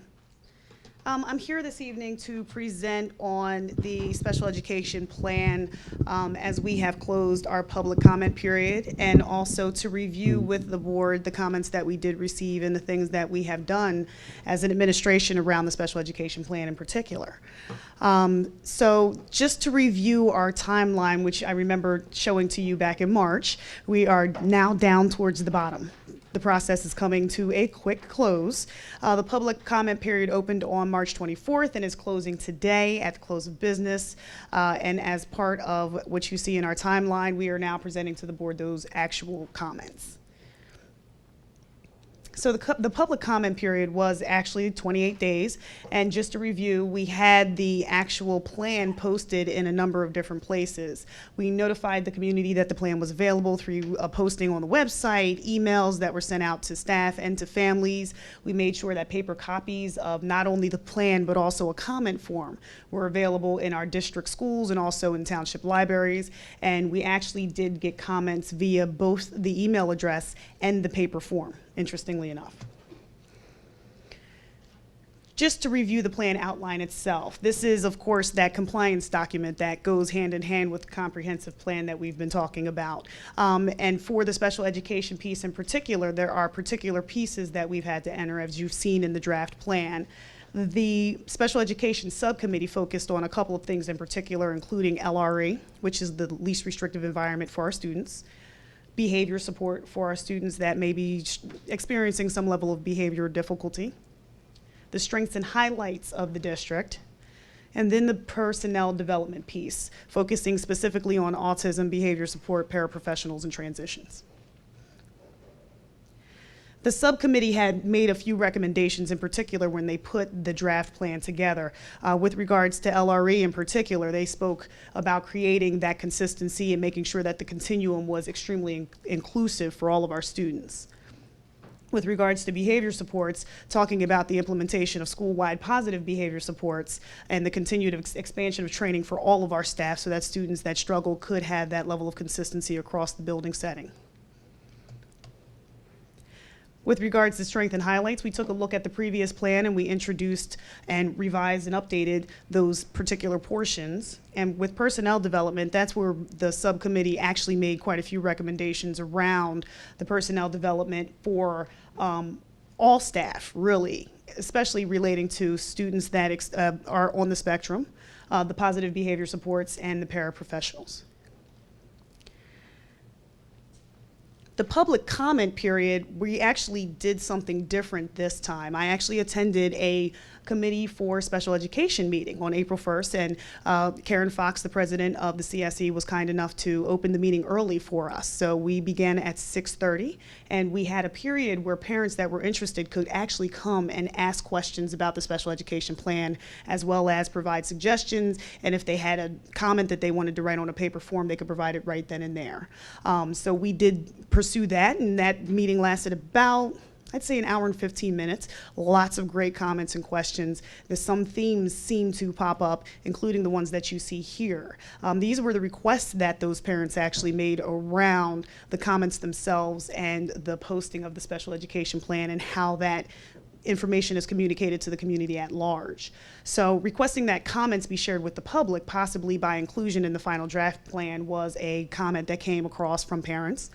I'm here this evening to present on the special education plan as we have closed our public comment period, and also to review with the board the comments that we did receive and the things that we have done as an administration around the special education plan in particular. So just to review our timeline, which I remember showing to you back in March, we are now down towards the bottom. The process is coming to a quick close. The public comment period opened on March 24th and is closing today at the close of business. And as part of what you see in our timeline, we are now presenting to the board those actual comments. So the public comment period was actually 28 days. And just to review, we had the actual plan posted in a number of different places. We notified the community that the plan was available through a posting on the website, emails that were sent out to staff and to families. We made sure that paper copies of not only the plan, but also a comment form were available in our district schools and also in township libraries. And we actually did get comments via both the email address and the paper form, interestingly enough. Just to review the plan outline itself, this is, of course, that compliance document that goes hand in hand with the comprehensive plan that we've been talking about. And for the special education piece in particular, there are particular pieces that we've had to enter, as you've seen in the draft plan. The special education subcommittee focused on a couple of things in particular, including LRE, which is the least restrictive environment for our students, behavior support for our students that may be experiencing some level of behavior difficulty, the strengths and highlights of the district, and then the personnel development piece, focusing specifically on autism, behavior support, paraprofessionals, and transitions. The subcommittee had made a few recommendations in particular when they put the draft plan together. With regards to LRE in particular, they spoke about creating that consistency and making sure that the continuum was extremely inclusive for all of our students. With regards to behavior supports, talking about the implementation of school-wide positive behavior supports and the continued expansion of training for all of our staff so that students that struggle could have that level of consistency across the building setting. With regards to strength and highlights, we took a look at the previous plan and we introduced and revised and updated those particular portions. And with personnel development, that's where the subcommittee actually made quite a few recommendations around the personnel development for all staff, really, especially relating to students that are on the spectrum, the positive behavior supports, and the paraprofessionals. The public comment period, we actually did something different this time. I actually attended a committee for special education meeting on April 1st, and Karen Fox, the president of the CSE, was kind enough to open the meeting early for us. So we began at 6:30, and we had a period where parents that were interested could actually come and ask questions about the special education plan, as well as provide suggestions, and if they had a comment that they wanted to write on a paper form, they could provide it right then and there. So we did pursue that, and that meeting lasted about, I'd say, an hour and 15 minutes. Lots of great comments and questions. Some themes seem to pop up, including the ones that you see here. These were the requests that those parents actually made around the comments themselves and the posting of the special education plan and how that information is communicated to the community at large. So requesting that comments be shared with the public, possibly by inclusion in the final draft plan, was a comment that came across from parents.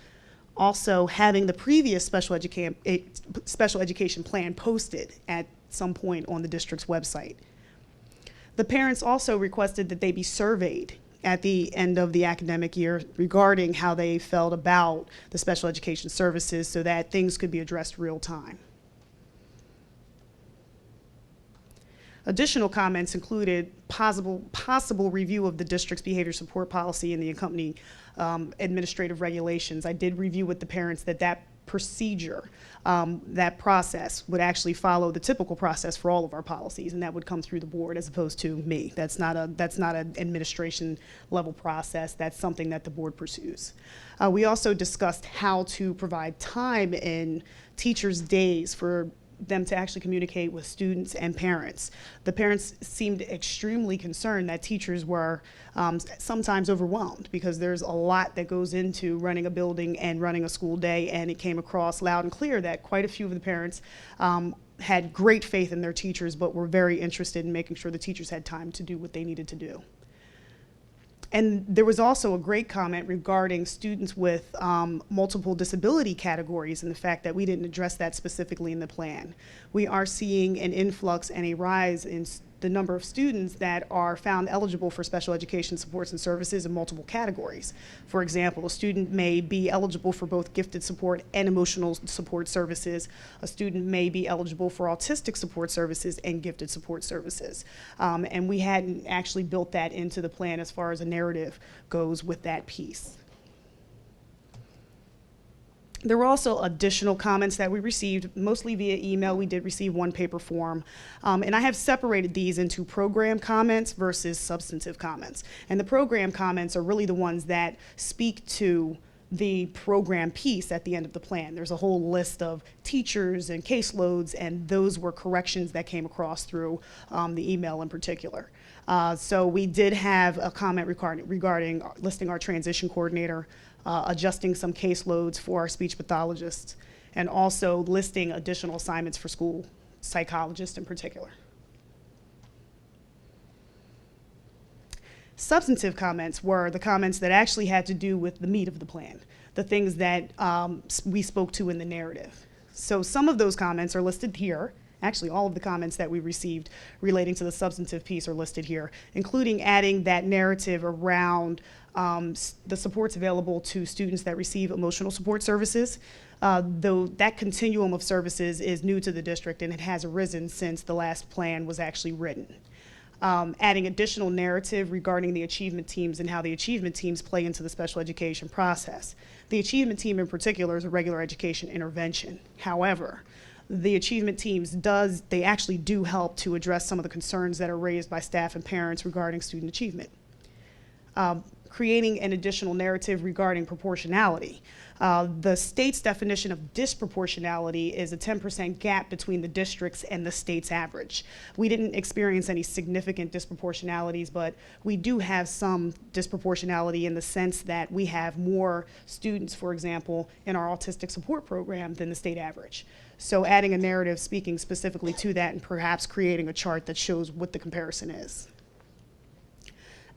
Also, having the previous special education plan posted at some point on the district's website. The parents also requested that they be surveyed at the end of the academic year regarding how they felt about the special education services so that things could be addressed real time. Additional comments included possible review of the district's behavior support policy and the accompanying administrative regulations. I did review with the parents that procedure, that process would actually follow the typical process for all of our policies, and that would come through the board as opposed to me. That's not an administration level process. That's something that the board pursues. We also discussed how to provide time in teachers' days for them to actually communicate with students and parents. The parents seemed extremely concerned that teachers were sometimes overwhelmed because there's a lot that goes into running a building and running a school day, and it came across loud and clear that quite a few of the parents had great faith in their teachers but were very interested in making sure the teachers had time to do what they needed to do. And there was also a great comment regarding students with multiple disability categories and the fact that we didn't address that specifically in the plan. We are seeing an influx and a rise in the number of students that are found eligible for special education supports and services in multiple categories. For example, a student may be eligible for both gifted support and emotional support services. A student may be eligible for autistic support services and gifted support services. And we hadn't actually built that into the plan as far as a narrative goes with that piece. There were also additional comments that we received, mostly via email. We did receive one paper form. And I have separated these into program comments versus substantive comments. And the program comments are really the ones that speak to the program piece at the end of the plan. There's a whole list of teachers and caseloads, and those were corrections that came across through the email in particular. So we did have a comment regarding listing our transition coordinator, adjusting some caseloads for our speech pathologists, and also listing additional assignments for school psychologists in particular. Substantive comments were the comments that actually had to do with the meat of the plan, the things that we spoke to in the narrative. So some of those comments are listed here. Actually, all of the comments that we received relating to the substantive piece are listed here, including adding that narrative around the supports available to students that receive emotional support services. Though that continuum of services is new to the district and it has arisen since the last plan was actually written. Adding additional narrative regarding the achievement teams and how the achievement teams play into the special education process. The achievement team in particular is a regular education intervention. However, the achievement teams they actually do help to address some of the concerns that are raised by staff and parents regarding student achievement. Creating an additional narrative regarding proportionality. The state's definition of disproportionality is a 10% gap between the districts and the state's average. We didn't experience any significant disproportionalities, but we do have some disproportionality in the sense that we have more students, for example, in our autistic support program than the state average. So adding a narrative speaking specifically to that and perhaps creating a chart that shows what the comparison is.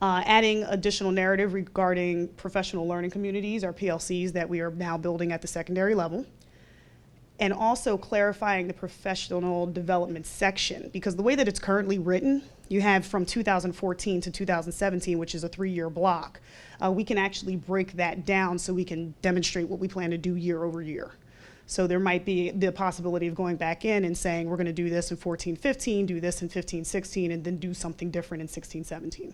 Adding additional narrative regarding professional learning communities, or PLCs, that we are now building at the secondary level. And also clarifying the professional development section, because the way that it's currently written, you have from 2014 to 2017, which is a 3-year block. We can actually break that down so we can demonstrate what we plan to do year over year. So there might be the possibility of going back in and saying, we're going to do this in 14-15, do this in 15-16, and then do something different in 16-17.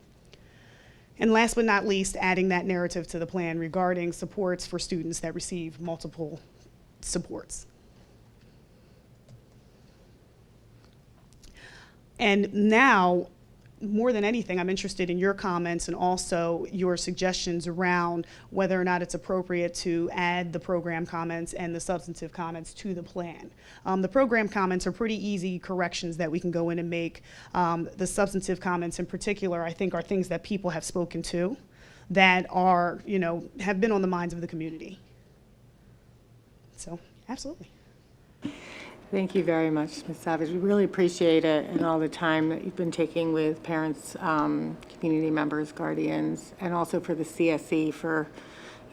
And last but not least, adding that narrative to the plan regarding supports for students that receive multiple supports. And now, more than anything, I'm interested in your comments and also your suggestions around whether or not it's appropriate to add the program comments and the substantive comments to the plan. The program comments are pretty easy corrections that we can go in and make. The substantive comments in particular, I think, are things that people have spoken to that are, have been on the minds of the community. So, absolutely. Thank you very much, Ms. Savage. We really appreciate it and all the time that you've been taking with parents, community members, guardians, and also for the CSE for,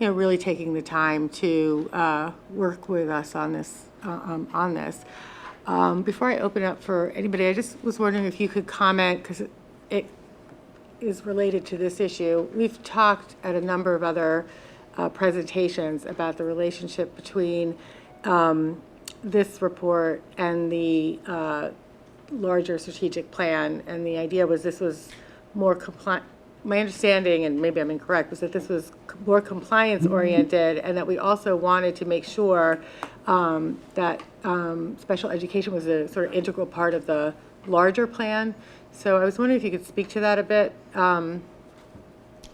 really taking the time to work with us on this. Before I open it up for anybody, I just was wondering if you could comment, because it is related to this issue. We've talked at a number of other presentations about the relationship between this report and the larger strategic plan, and the idea was this was more compliant. My understanding, and maybe I'm incorrect, was that this was more compliance-oriented, and that we also wanted to make sure that special education was a sort of integral part of the larger plan. So I was wondering if you could speak to that a bit.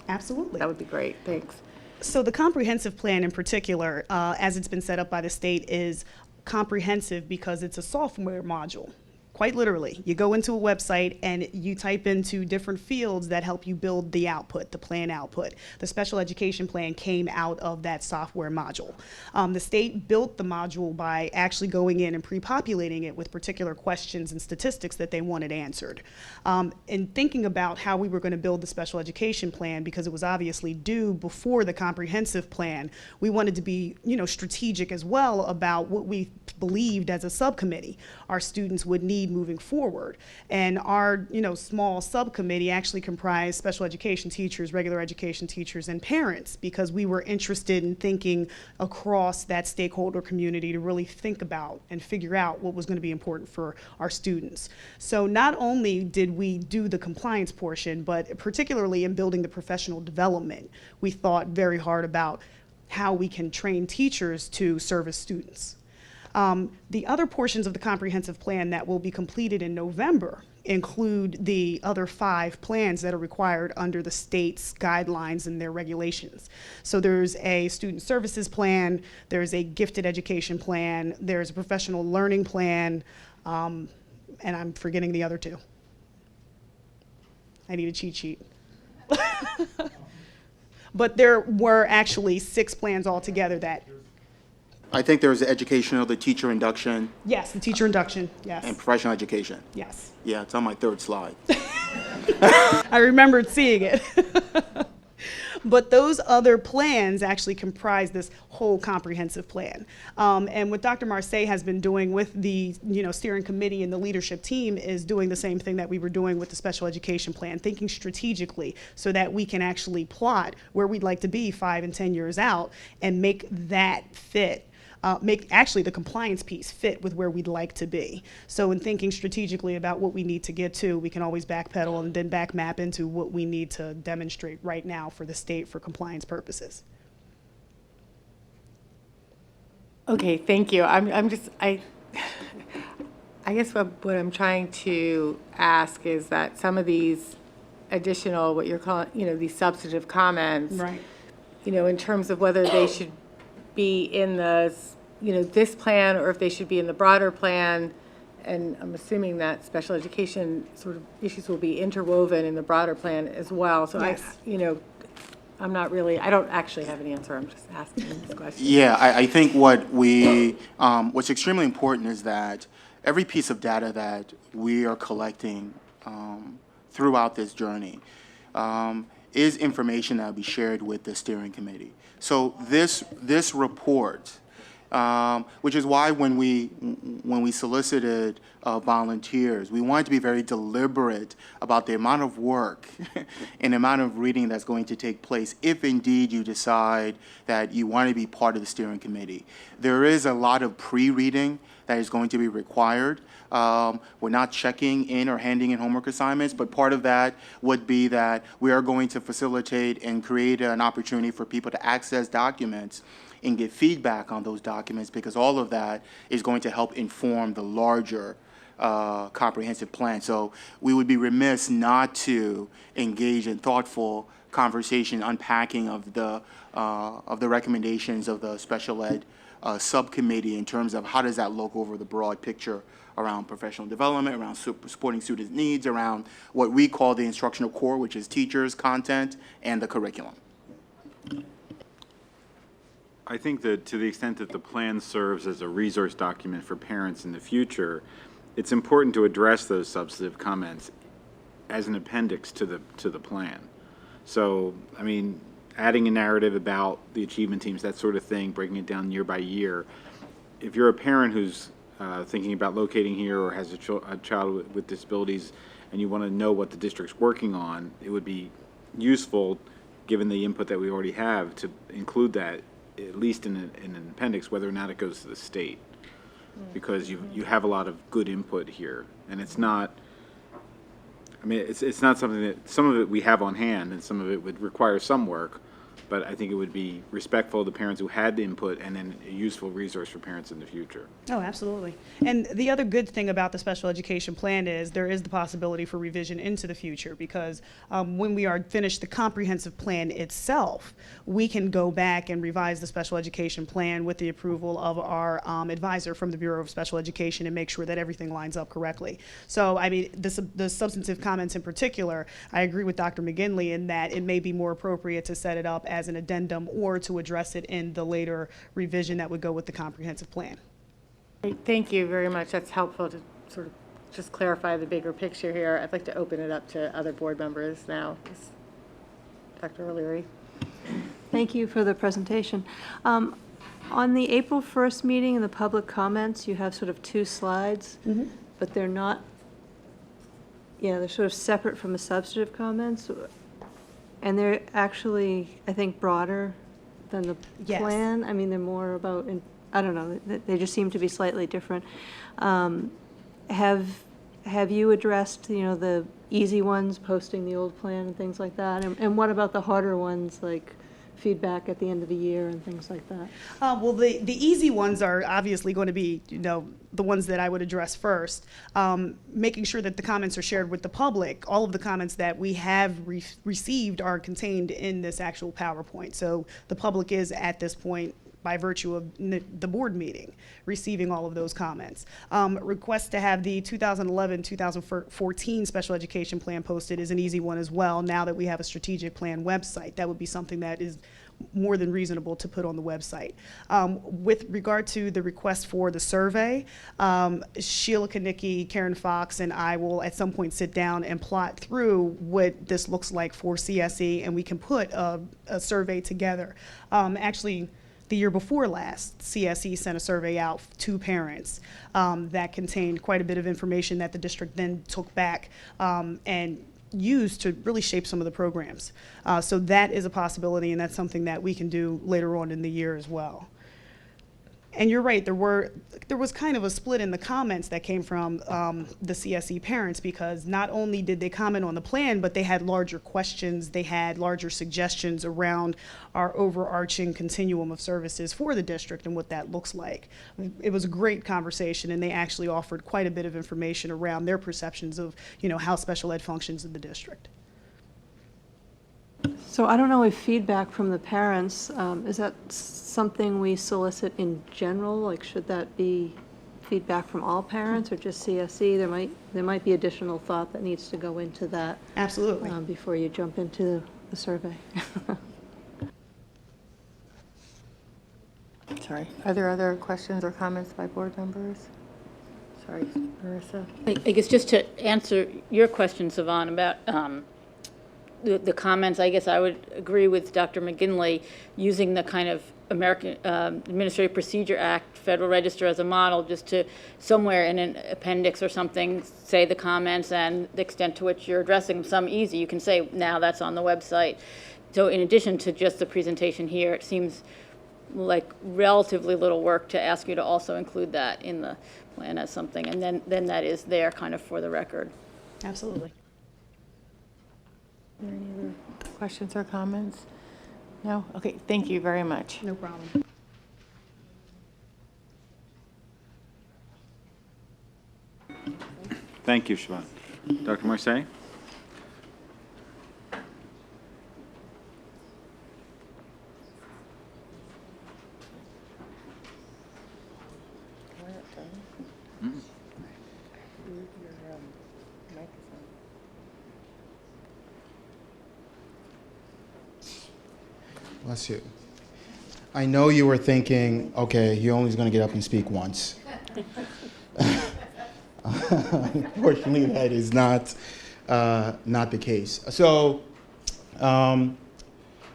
Absolutely. That would be great. Thanks. So the comprehensive plan in particular, as it's been set up by the state, is comprehensive because it's a software module. Quite literally, you go into a website and you type into different fields that help you build the output, the plan output. The special education plan came out of that software module. The state built the module by actually going in and pre-populating it with particular questions and statistics that they wanted answered. In thinking about how we were going to build the special education plan, because it was obviously due before the comprehensive plan, we wanted to be, strategic as well about what we believed as a subcommittee our students would need moving forward. And our, small subcommittee actually comprised special education teachers, regular education teachers, and parents, because we were interested in thinking across that stakeholder community to really think about and figure out what was going to be important for our students. So not only did we do the compliance portion, but particularly in building the professional development, we thought very hard about how we can train teachers to service students. The other portions of the comprehensive plan that will be completed in November include the other 5 plans that are required under the state's guidelines and their regulations. So there's a student services plan, there's a gifted education plan, there's a professional learning plan, and I'm forgetting the other 2. I need a cheat sheet. But there were actually 6 plans altogether that. I think there's the educational, the teacher induction, Yes, the teacher induction, yes. and professional education. Yes. Yeah, it's on my 3rd slide. I remembered seeing it. But those other plans actually comprise this whole comprehensive plan. And what Dr. Marseille has been doing with the steering committee and the leadership team is doing the same thing that we were doing with the special education plan, thinking strategically so that we can actually plot where we'd like to be 5 and 10 years out and make that fit. Make actually the compliance piece fit with where we'd like to be. So in thinking strategically about what we need to get to, we can always backpedal and then back map into what we need to demonstrate right now for the state for compliance purposes. Okay, thank you. I guess what I'm trying to ask is that some of these additional, what you're calling, these substantive comments, Right. In terms of whether they should be in the, this plan, or if they should be in the broader plan, and I'm assuming that special education sort of issues will be interwoven in the broader plan as well. So Yes. I don't actually have an answer. I'm just asking this question. Yeah, I think what's extremely important is that every piece of data that we are collecting throughout this journey is information that will be shared with the steering committee. So this report, which is why when we solicited volunteers, we wanted to be very deliberate about the amount of work and the amount of reading that's going to take place if indeed you decide that you want to be part of the steering committee. There is a lot of pre-reading that is going to be required. We're not checking in or handing in homework assignments, but part of that would be that we are going to facilitate and create an opportunity for people to access documents and get feedback on those documents, because all of that is going to help inform the larger comprehensive plan. So we would be remiss not to engage in thoughtful conversation, unpacking of the recommendations of the special ed subcommittee in terms of how does that look over the broad picture around professional development, around supporting students' needs, around what we call the instructional core, which is teachers, content, and the curriculum. I think that to the extent that the plan serves as a resource document for parents in the future, it's important to address those substantive comments as an appendix to the plan. So, adding a narrative about the achievement teams, that sort of thing, breaking it down year by year. If you're a parent who's thinking about locating here or has a child with disabilities and you want to know what the district's working on, it would be useful, given the input that we already have, to include that at least in an appendix, whether or not it goes to the state. Because you have a lot of good input here, and it's not, I mean, it's not something that, some of it we have on hand and some of it would require some work, but I think it would be respectful of the parents who had the input and then a useful resource for parents in the future. Oh, absolutely. And the other good thing about the special education plan is there is the possibility for revision into the future, because when we are finished the comprehensive plan itself, we can go back and revise the special education plan with the approval of our advisor from the Bureau of Special Education and make sure that everything lines up correctly. So, I mean, the substantive comments in particular, I agree with Dr. McGinley in that it may be more appropriate to set it up as an addendum or to address it in the later revision that would go with the comprehensive plan. Great, thank you very much. That's helpful to sort of just clarify the bigger picture here. I'd like to open it up to other board members now. Dr. O'Leary. Thank you for the presentation. On the April 1st meeting and the public comments, you have sort of two slides, but they're not, they're sort of separate from the substantive comments. And they're actually, I think, broader than the Yes. plan. I mean, they're more about, I don't know, they just seem to be slightly different. Have you addressed, the easy ones, posting the old plan and things like that? And what about the harder ones, like feedback at the end of the year and things like that? Well, the easy ones are obviously going to be, the ones that I would address first. Making sure that the comments are shared with the public. All of the comments that we have received are contained in this actual PowerPoint. So the public is at this point, by virtue of the board meeting, receiving all of those comments. Request to have the 2011-2014 special education plan posted is an easy one as well. Now that we have a strategic plan website, that would be something that is more than reasonable to put on the website. With regard to the request for the survey, Sheila Kanicki, Karen Fox, and I will at some point sit down and plot through what this looks like for CSE, and we can put a survey together. Actually, the year before last, CSE sent a survey out to parents that contained quite a bit of information that the district then took back and used to really shape some of the programs. So that is a possibility, and that's something that we can do later on in the year as well. And you're right, there was kind of a split in the comments that came from the CSE parents, because not only did they comment on the plan, but they had larger questions, they had larger suggestions around our overarching continuum of services for the district and what that looks like. It was a great conversation, and they actually offered quite a bit of information around their perceptions of, how special ed functions in the district. So I don't know if feedback from the parents, is that something we solicit in general? Like, should that be feedback from all parents or just CSE? There might be additional thought that needs to go into that. Absolutely. Before you jump into the survey. Sorry. Are there other questions or comments by board members? Sorry, Marissa. I guess just to answer your question, Savan, about the comments, I guess I would agree with Dr. McGinley, using the kind of American Administrative Procedure Act, Federal Register as a model, just to somewhere in an appendix or something, say the comments and the extent to which you're addressing them. Some easy, you can say now that's on the website. So in addition to just the presentation here, it seems like relatively little work to ask you to also include that in the plan as something, and then that is there kind of for the record. Absolutely. Are there any other questions or comments? No? Okay, thank you very much. No problem. Thank you, Siobhan. Dr. Marseille? Bless you. I know you were thinking, okay, he only is going to get up and speak once. Unfortunately, that is not the case. So,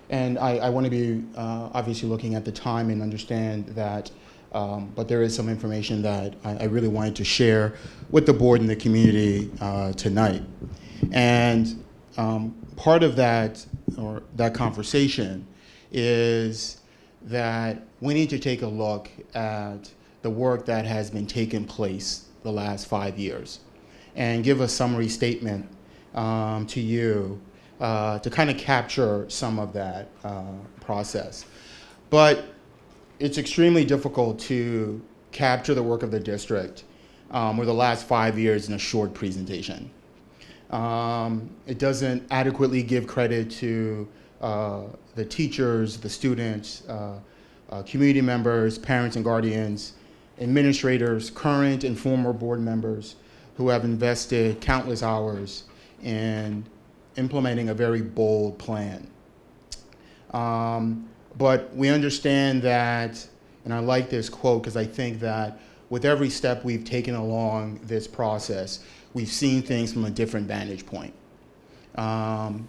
And I want to be obviously looking at the time and understand that, but there is some information that I really wanted to share with the board and the community tonight. And part of that, or that conversation, is that we need to take a look at the work that has been taking place the last 5 years and give a summary statement to you to kind of capture some of that process. But it's extremely difficult to capture the work of the district or the last 5 years in a short presentation. It doesn't adequately give credit to the teachers, the students, community members, parents and guardians, administrators, current and former board members who have invested countless hours in implementing a very bold plan. But we understand that, and I like this quote because I think that with every step we've taken along this process, we've seen things from a different vantage point.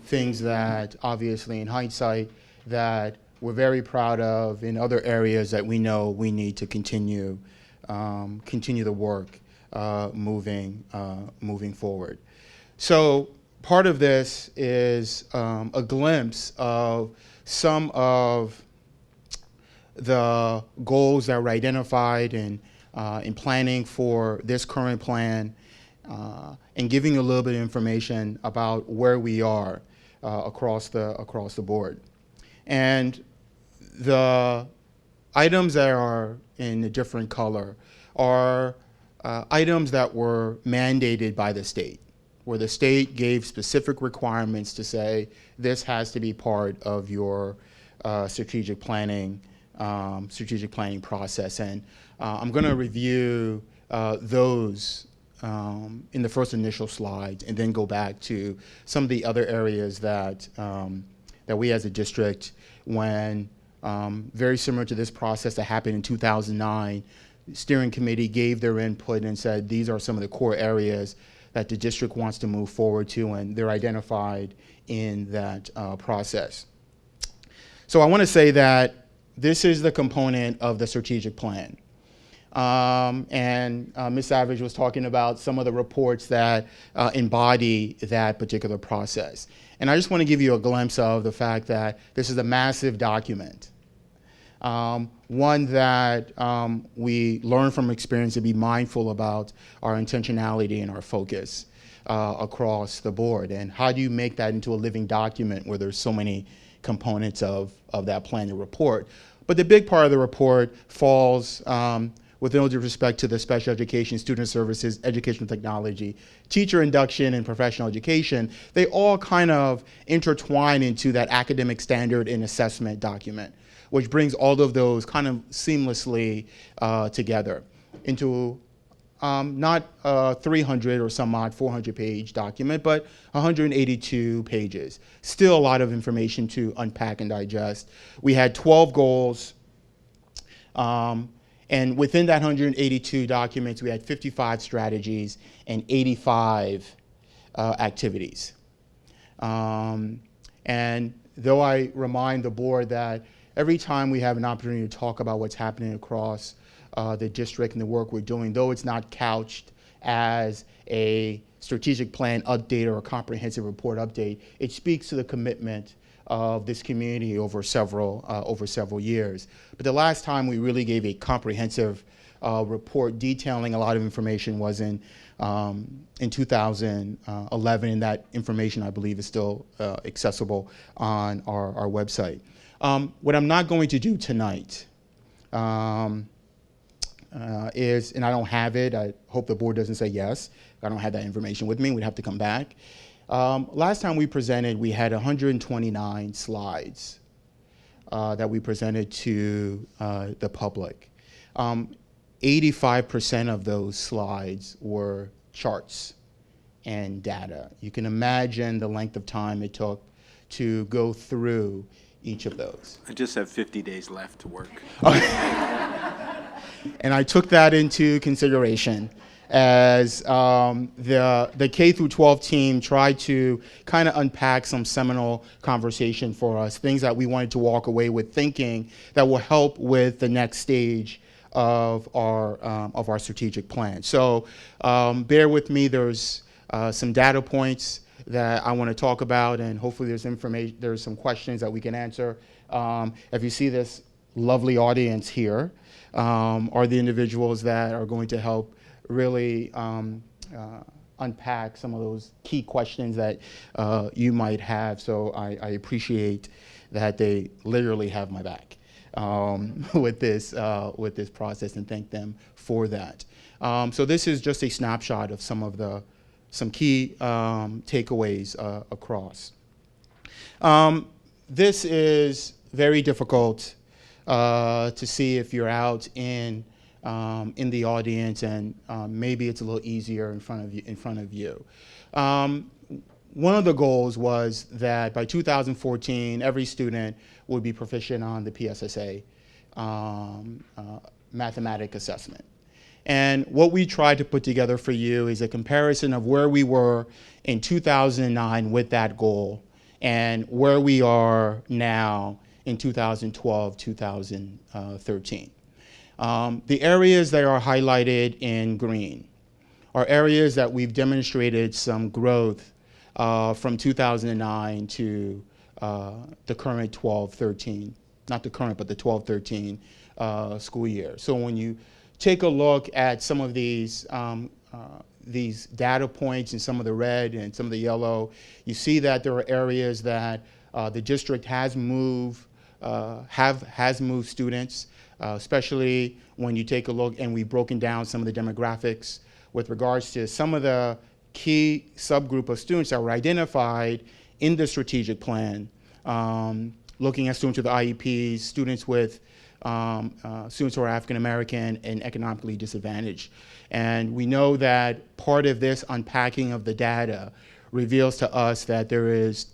Things that obviously in hindsight that we're very proud of in other areas that we know we need to continue the work moving forward. So part of this is a glimpse of some of the goals that were identified in planning for this current plan, and giving you a little bit of information about where we are across the board. And the items that are in a different color are items that were mandated by the state, where the state gave specific requirements to say this has to be part of your strategic planning process. And I'm going to review those in the first initial slides, and then go back to some of the other areas that that we as a district, when very similar to this process that happened in 2009, the steering committee gave their input and said these are some of the core areas that the district wants to move forward to, and they're identified in that process. So I want to say that this is the component of the strategic plan. And Ms. Savage was talking about some of the reports that embody that particular process. And I just want to give you a glimpse of the fact that this is a massive document. One that we learn from experience to be mindful about our intentionality and our focus across the board. And how do you make that into a living document where there's so many components of that plan and report? But the big part of the report falls with no due respect to the special education, student services, educational technology, teacher induction, and professional education. They all kind of intertwine into that academic standard and assessment document, which brings all of those kind of seamlessly together into not a 300 or some odd 400-page document, but 182 pages. Still a lot of information to unpack and digest. We had 12 goals. And within that 182 documents, we had 55 strategies and 85 activities. And though I remind the board that every time we have an opportunity to talk about what's happening across the district and the work we're doing, though it's not couched as a strategic plan update or a comprehensive report update, it speaks to the commitment of this community over several years. But the last time we really gave a comprehensive report detailing a lot of information was in 2011, and that information, I believe, is still accessible on our website. What I'm not going to do tonight is, and I don't have it, I hope the board doesn't say yes, I don't have that information with me, we'd have to come back. Last time we presented, we had 129 slides that we presented to the public. 85% of those slides were charts and data. You can imagine the length of time it took to go through each of those. I just have 50 days left to work. And I took that into consideration as the K through 12 team tried to kind of unpack some seminal conversation for us, things that we wanted to walk away with thinking that will help with the next stage of our strategic plan. So bear with me. There's some data points that I want to talk about, and hopefully there's some questions that we can answer. If you see this lovely audience here, are the individuals that are going to help really unpack some of those key questions that you might have. So I appreciate that they literally have my back with this process, and thank them for that. So this is just a snapshot of some key takeaways across. This is very difficult to see if you're out in the audience, and maybe it's a little easier in front of you. One of the goals was that by 2014, every student would be proficient on the PSSA mathematic assessment. And what we tried to put together for you is a comparison of where we were in 2009 with that goal and where we are now in 2012, 2013. The areas that are highlighted in green are areas that we've demonstrated some growth from 2009 to the current 12-13, not the current, but the 12-13 school year. So when you take a look at some of these data points and some of the red and some of the yellow, you see that there are areas that the district has moved students, especially when you take a look, and we've broken down some of the demographics with regards to some of the key subgroup of students that were identified in the strategic plan, looking at students with IEPs, students who are African American and economically disadvantaged. And we know that part of this unpacking of the data reveals to us that there is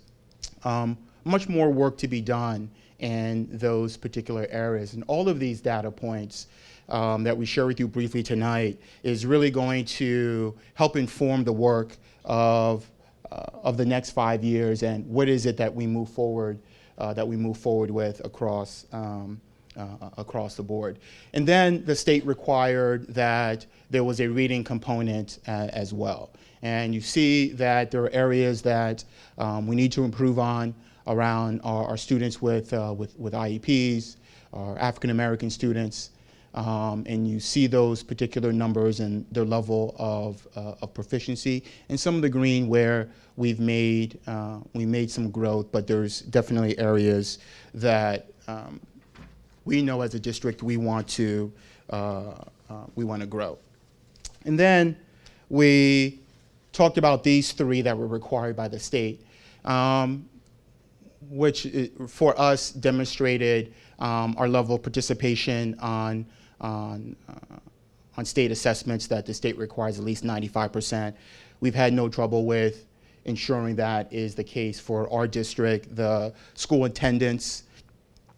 much more work to be done in those particular areas. And all of these data points that we share with you briefly tonight is really going to help inform the work of the next 5 years, and what is it that we move forward with across the board. And then the state required that there was a reading component as well. And you see that there are areas that we need to improve on around our students with IEPs, our African American students, and you see those particular numbers and their level of proficiency. And some of the green where we made some growth, but there's definitely areas that we know as a district we want to grow. And then we talked about these three that were required by the state, which for us demonstrated our level of participation on state assessments that the state requires at least 95%. We've had no trouble with ensuring that is the case for our district. The school attendance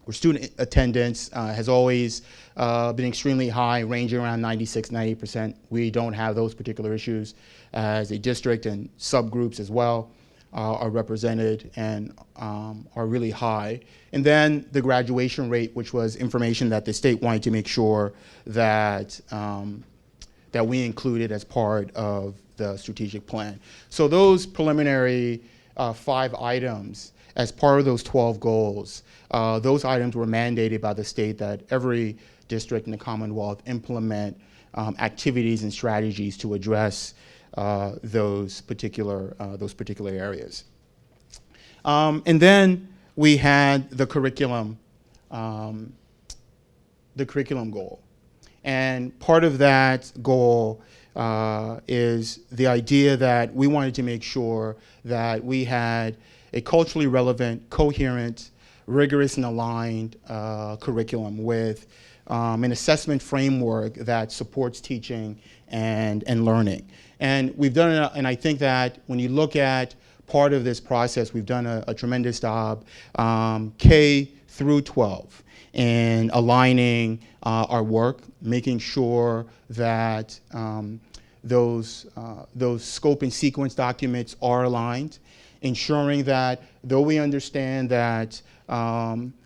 or student attendance has always been extremely high, ranging around 96-98%. We don't have those particular issues as a district, and subgroups as well are represented and are really high. And then the graduation rate, which was information that the state wanted to make sure that that we included as part of the strategic plan. So those preliminary 5 items as part of those 12 goals, those items were mandated by the state that every district in the Commonwealth implement activities and strategies to address those particular areas. And then we had the curriculum goal. And part of that goal is the idea that we wanted to make sure that we had a culturally relevant, coherent, rigorous, and aligned curriculum with an assessment framework that supports teaching and learning. And we've done it, and I think that when you look at part of this process, we've done a tremendous job, K through 12, in aligning our work, making sure that those scope and sequence documents are aligned, ensuring that though we understand that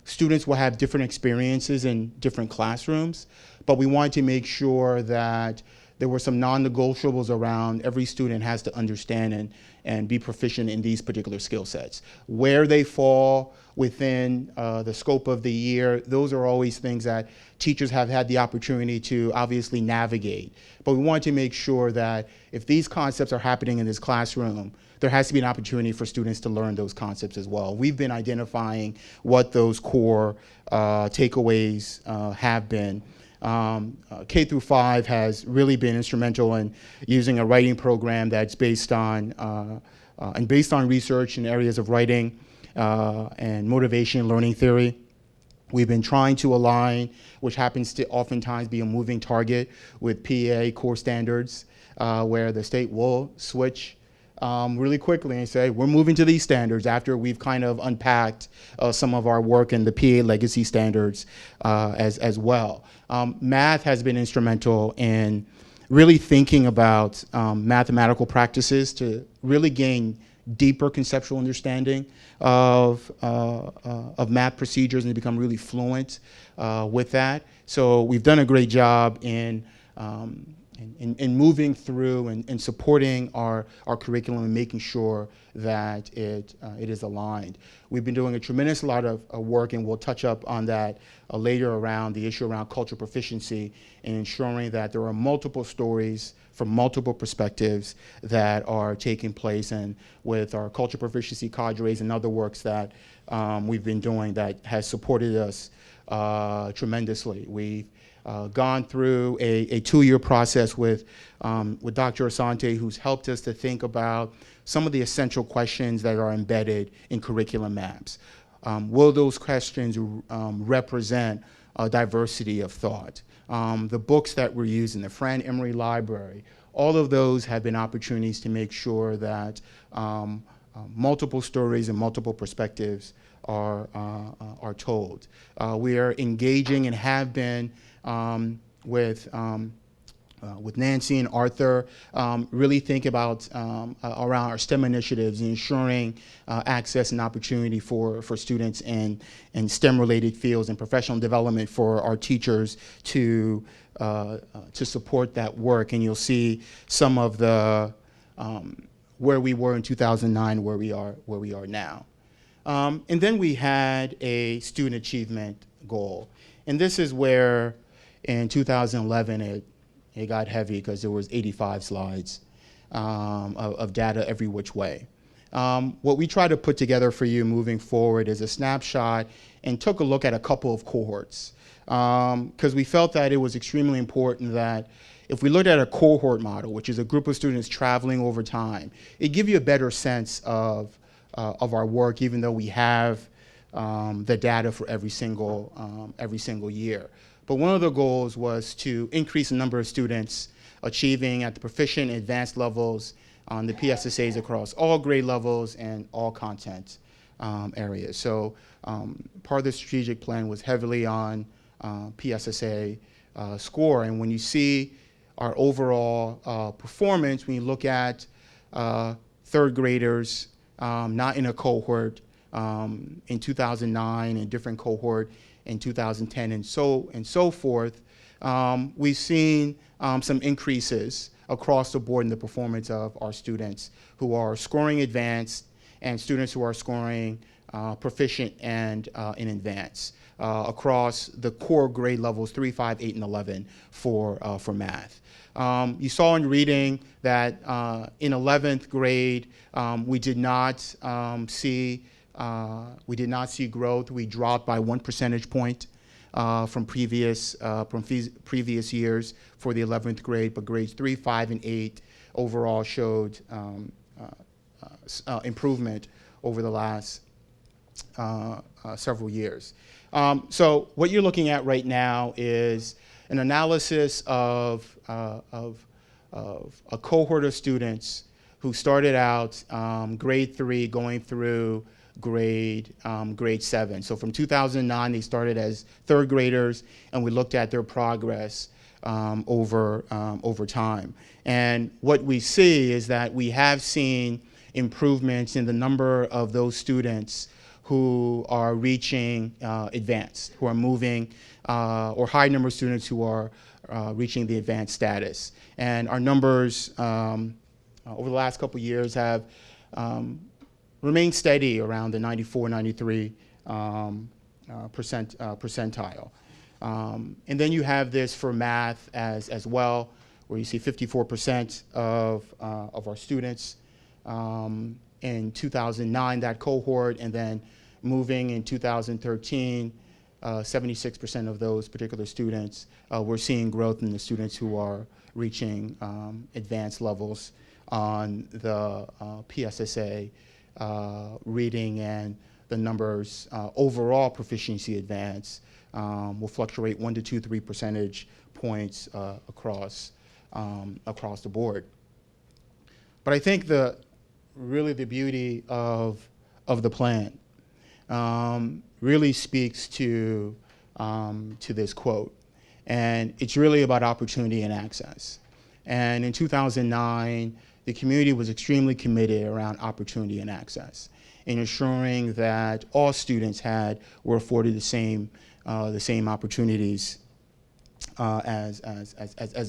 students will have different experiences in different classrooms, but we wanted to make sure that there were some non-negotiables around every student has to understand and be proficient in these particular skill sets. Where they fall within the scope of the year, those are always things that teachers have had the opportunity to obviously navigate. But we want to make sure that if these concepts are happening in this classroom, there has to be an opportunity for students to learn those concepts as well. We've been identifying what those core takeaways have been. K through 5 has really been instrumental in using a writing program that's based on research in areas of writing and motivation and learning theory. We've been trying to align, which happens to oftentimes be a moving target, with PA core standards, where the state will switch really quickly and say, we're moving to these standards after we've kind of unpacked some of our work in the PA legacy standards as well. Math has been instrumental in really thinking about mathematical practices to really gain deeper conceptual understanding of math procedures and to become really fluent with that. So we've done a great job in moving through and supporting our curriculum and making sure that it is aligned. We've been doing a tremendous lot of work, and we'll touch up on that later, around the issue around cultural proficiency and ensuring that there are multiple stories from multiple perspectives that are taking place, and with our cultural proficiency cadres and other works that we've been doing that has supported us tremendously. We've gone through a 2-year process with Dr. Asante, who's helped us to think about some of the essential questions that are embedded in curriculum maps. Will those questions represent a diversity of thought? The books that we're using, the Fran Emery Library, all of those have been opportunities to make sure that multiple stories and multiple perspectives are told. We are engaging and have been with Nancy and Arthur, really think about around our STEM initiatives and ensuring access and opportunity for students in STEM-related fields and professional development for our teachers to support that work. And you'll see some of the where we were in 2009, where we are now. And then we had a student achievement goal, and this is where in 2011 it got heavy because there was 85 slides of data every which way. What we try to put together for you moving forward is a snapshot and took a look at a couple of cohorts, because we felt that it was extremely important that if we looked at a cohort model, which is a group of students traveling over time, it gives you a better sense of our work, even though we have the data for every single year. But one of the goals was to increase the number of students achieving at the proficient and advanced levels on the PSSAs across all grade levels and all content areas. So part of the strategic plan was heavily on PSSA score. And when you see our overall performance, when you look at third graders, not in a cohort, in 2009, a different cohort in 2010, and so forth, we've seen some increases across the board in the performance of our students who are scoring advanced and students who are scoring proficient and in advance across the core grade levels 3, 5, 8, and 11 for math. You saw in reading that in 11th grade we did not see growth. We dropped by 1 percentage point from previous years for the 11th grade, but grades 3, 5, and 8 overall showed improvement over the last several years. So what you're looking at right now is an analysis of a cohort of students who started out grade 3 going through grade 7. So from 2009, they started as third graders, and we looked at their progress over time. And what we see is that we have seen improvements in the number of those students who are reaching advanced, who are moving, or high number of students who are reaching the advanced status. And our numbers over the last couple of years have remained steady around the 94, 93 percentile. And then you have this for math as well, where you see 54% of our students in 2009, that cohort, and then moving in 2013, 76% of those particular students, we're seeing growth in the students who are reaching advanced levels on the PSSA reading, and the numbers overall proficiency advance will fluctuate 1 to 2, 3 percentage points across the board. But I think really the beauty of the plan really speaks to this quote, and it's really about opportunity and access. And in 2009, the community was extremely committed around opportunity and access, in ensuring that all students were afforded the same opportunities as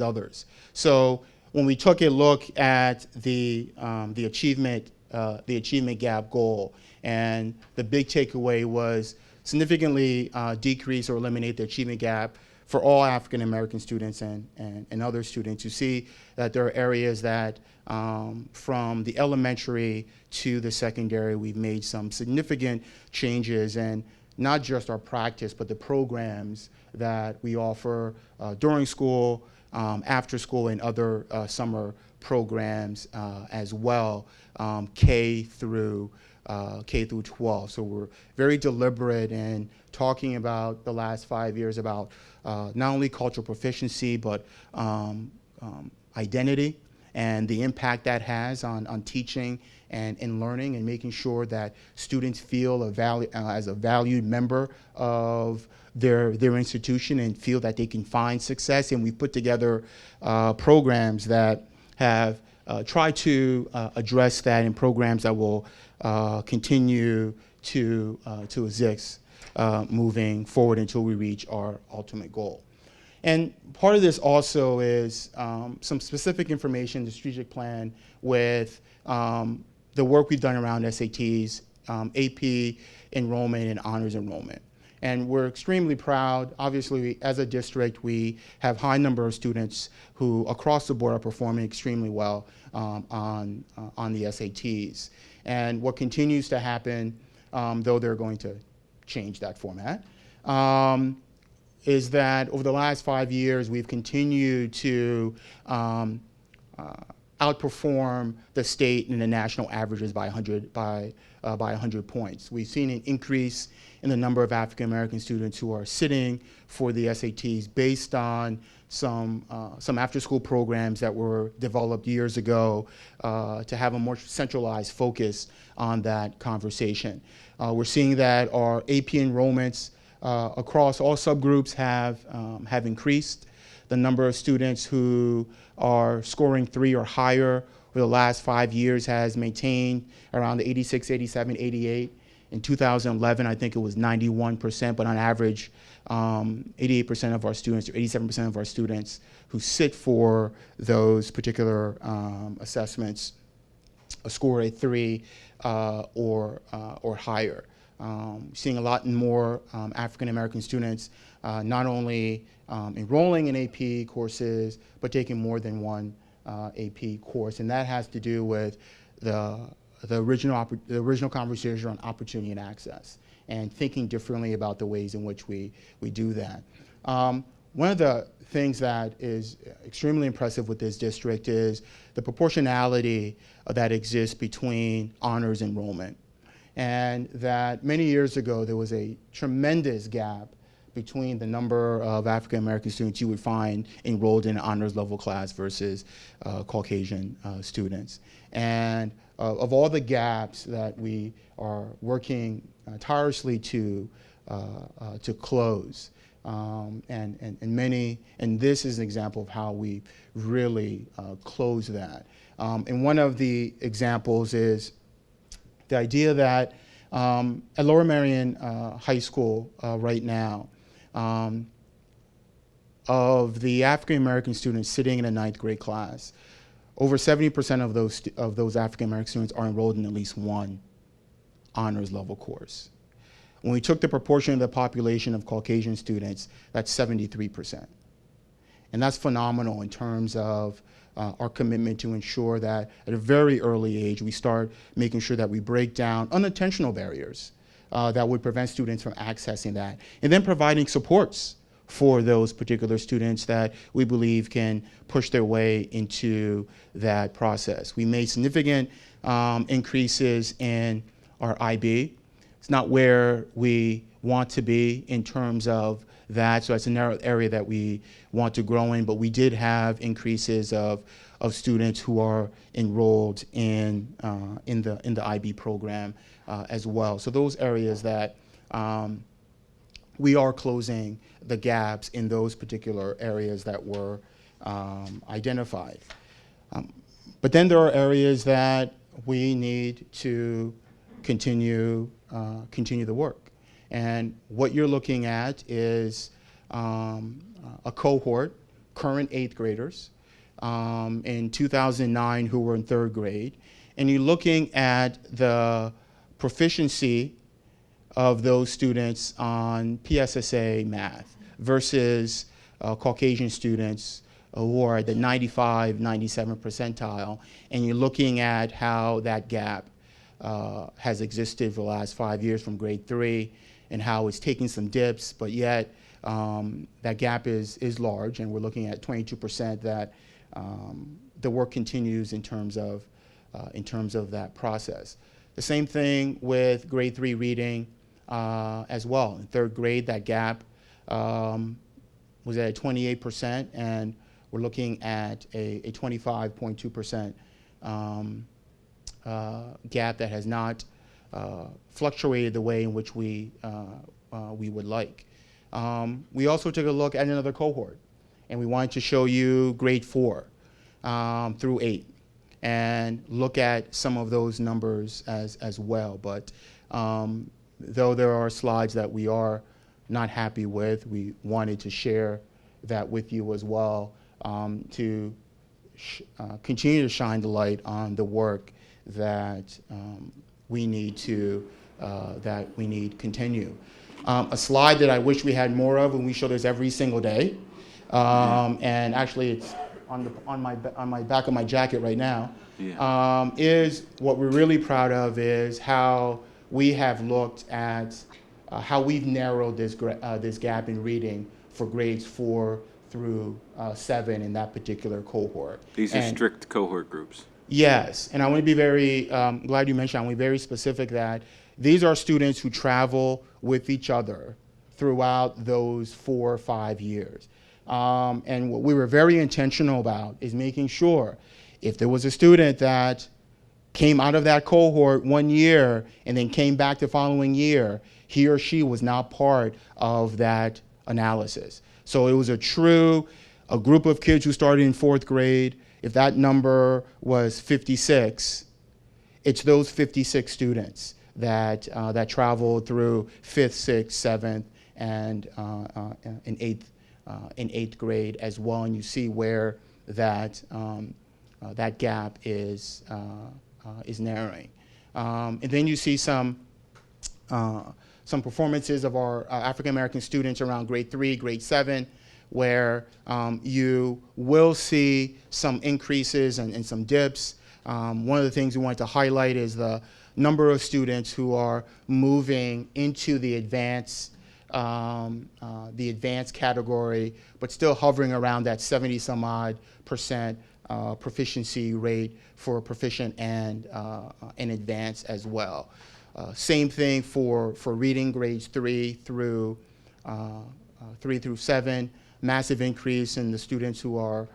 others. So when we took a look at the achievement gap goal, and the big takeaway was significantly decrease or eliminate the achievement gap for all African American students and other students. You see that there are areas that from the elementary to the secondary, we've made some significant changes, and not just our practice, but the programs that we offer during school, after school, and other summer programs as well, K through 12. So we're very deliberate in talking about the last 5 years about not only cultural proficiency, but identity, and the impact that has on teaching and learning, and making sure that students feel as a valued member of their institution and feel that they can find success. And we've put together programs that have tried to address that, and programs that will continue to exist moving forward until we reach our ultimate goal. And part of this also is some specific information, the strategic plan, with the work we've done around SATs, AP enrollment, and honors enrollment. And we're extremely proud. Obviously, as a district, we have high number of students who across the board are performing extremely well on the SATs. And what continues to happen, though they're going to change that format, is that over the last 5 years, we've continued to outperform the state and the national averages by 100 points. We've seen an increase in the number of African American students who are sitting for the SATs based on some after-school programs that were developed years ago to have a more centralized focus on that conversation. We're seeing that our AP enrollments across all subgroups have increased. The number of students who are scoring 3 or higher over the last 5 years has maintained around the 86, 87, 88. In 2011, I think it was 91%, but on average, 88% of our students, or 87% of our students who sit for those particular assessments score a 3 or higher. Seeing a lot more African American students not only enrolling in AP courses, but taking more than one AP course, and that has to do with the original conversation on opportunity and access, and thinking differently about the ways in which we do that. One of the things that is extremely impressive with this district is the proportionality that exists between honors enrollment. And that many years ago, there was a tremendous gap between the number of African American students you would find enrolled in an honors level class versus Caucasian students. And of all the gaps that we are working tirelessly to close, and this is an example of how we really close that. And one of the examples is the idea that at Lower Merion High School right now, of the African American students sitting in a ninth grade class, over 70% of those African American students are enrolled in at least one honors level course. When we took the proportion of the population of Caucasian students, that's 73%. And that's phenomenal in terms of our commitment to ensure that at a very early age, we start making sure that we break down unintentional barriers that would prevent students from accessing that, and then providing supports for those particular students that we believe can push their way into that process. We made significant increases in our IB. It's not where we want to be in terms of that, so that's an area that we want to grow in, but we did have increases of students who are enrolled in the IB program as well. So those areas that we are closing the gaps in those particular areas that were identified. But then there are areas that we need to continue the work. And what you're looking at is a cohort, current 8th graders, in 2009 who were in 3rd grade. And you're looking at the proficiency of those students on PSSA math versus Caucasian students who are at the 95, 97 percentile. And you're looking at how that gap has existed for the last 5 years from grade 3, and how it's taking some dips, but yet that gap is large, and we're looking at 22% that the work continues in terms of that process. The same thing with grade 3 reading as well. In 3rd grade, that gap was at 28%, and we're looking at a 25.2% gap that has not fluctuated the way in which we would like. We also took a look at another cohort, and we wanted to show you grade 4 through 8 and look at some of those numbers as well. But though there are slides that we are not happy with, we wanted to share that with you as well, to continue to shine the light on the work that we need continue. A slide that I wish we had more of, and we show this every single day, and actually it's on my back of my jacket right now, is what we're really proud of is how we have looked at how we've narrowed this gap in reading for grades 4 through 7 in that particular cohort. These are strict cohort groups. Yes, and I want to be very glad you mentioned, I want to be very specific that these are students who travel with each other throughout those 4 or 5 years. And what we were very intentional about is making sure if there was a student that came out of that cohort 1 year and then came back the following year, he or she was not part of that analysis. So it was a group of kids who started in 4th grade. If that number was 56, it's those 56 students that traveled through 5th, 6th, 7th, and in 8th grade as well. And you see where that gap is narrowing. And then you see some performances of our African American students around grade 3, grade 7, where you will see some increases and some dips. One of the things we wanted to highlight is the number of students who are moving into the advanced category, but still hovering around that 70-some-odd% proficiency rate for proficient and advanced as well. Same thing for reading grades 3 through 7. Massive increase in the students who are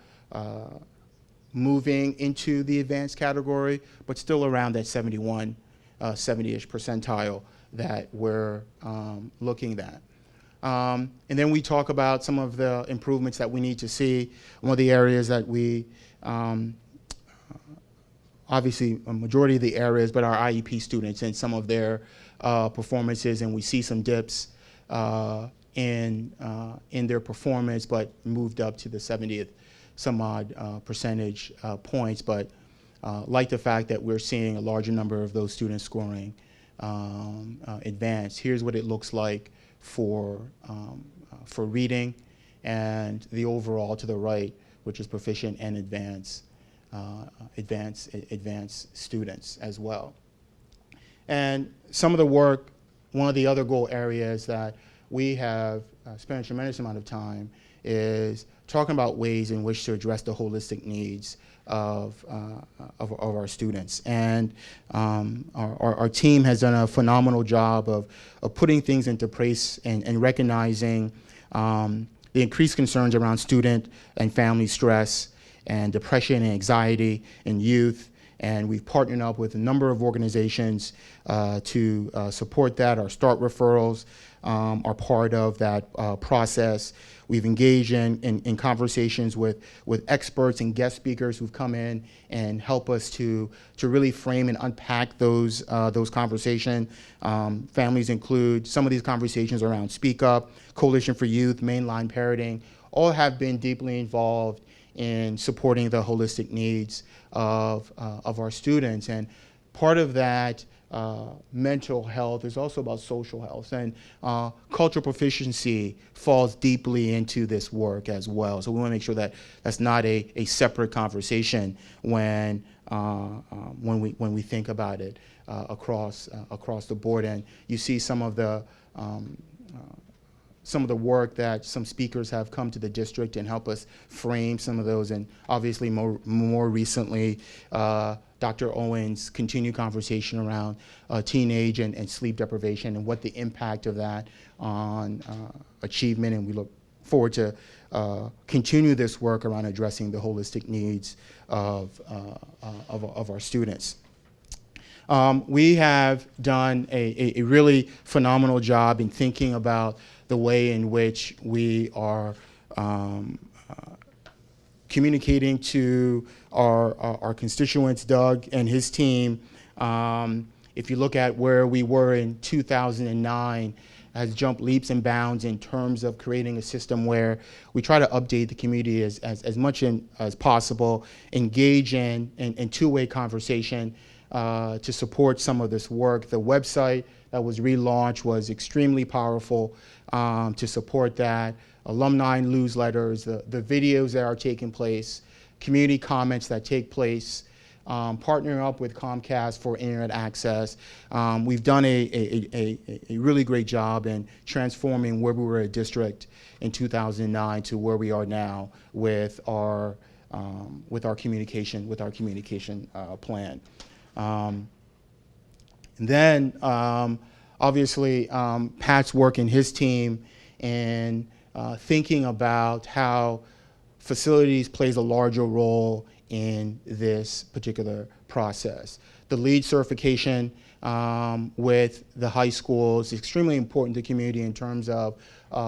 moving into the advanced category, but still around that 70-ish percentile that we're looking at. And then we talk about some of the improvements that we need to see. One of the areas that we, obviously a majority of the areas, but our IEP students and some of their performances, and we see some dips in their performance, but moved up to the 70th some odd percentage points. But like the fact that we're seeing a larger number of those students scoring advanced. Here's what it looks like for reading, and the overall to the right, which is proficient and advanced students as well. And some of the work, one of the other goal areas that we have spent a tremendous amount of time is talking about ways in which to address the holistic needs of our students. And our team has done a phenomenal job of putting things into place and recognizing the increased concerns around student and family stress and depression and anxiety in youth. And we've partnered up with a number of organizations to support that. Our START referrals are part of that process. We've engaged in conversations with experts and guest speakers who've come in and help us to really frame and unpack those conversations. Families include some of these conversations around Speak Up, Coalition for Youth, Mainline Parenting, all have been deeply involved in supporting the holistic needs of our students. And part of that mental health is also about social health, and cultural proficiency falls deeply into this work as well. So we want to make sure that that's not a separate conversation when we think about it across the board. And you see some of the work that some speakers have come to the district and help us frame some of those. And obviously more recently, Dr. Owen's continued conversation around teenage and sleep deprivation and what the impact of that on achievement. And we look forward to continue this work around addressing the holistic needs of our students. We have done a really phenomenal job in thinking about the way in which we are communicating to our constituents. Doug and his team, if you look at where we were in 2009, has jumped leaps and bounds in terms of creating a system where we try to update the community as much as possible, engage in two-way conversation to support some of this work. The website that was relaunched was extremely powerful to support that. Alumni newsletters, the videos that are taking place, community comments that take place, partnering up with Comcast for internet access. We've done a really great job in transforming where we were a district in 2009 to where we are now with our communication plan. And then obviously Pat's work and his team in thinking about how facilities plays a larger role in this particular process. The LEED certification with the high schools is extremely important to the community in terms of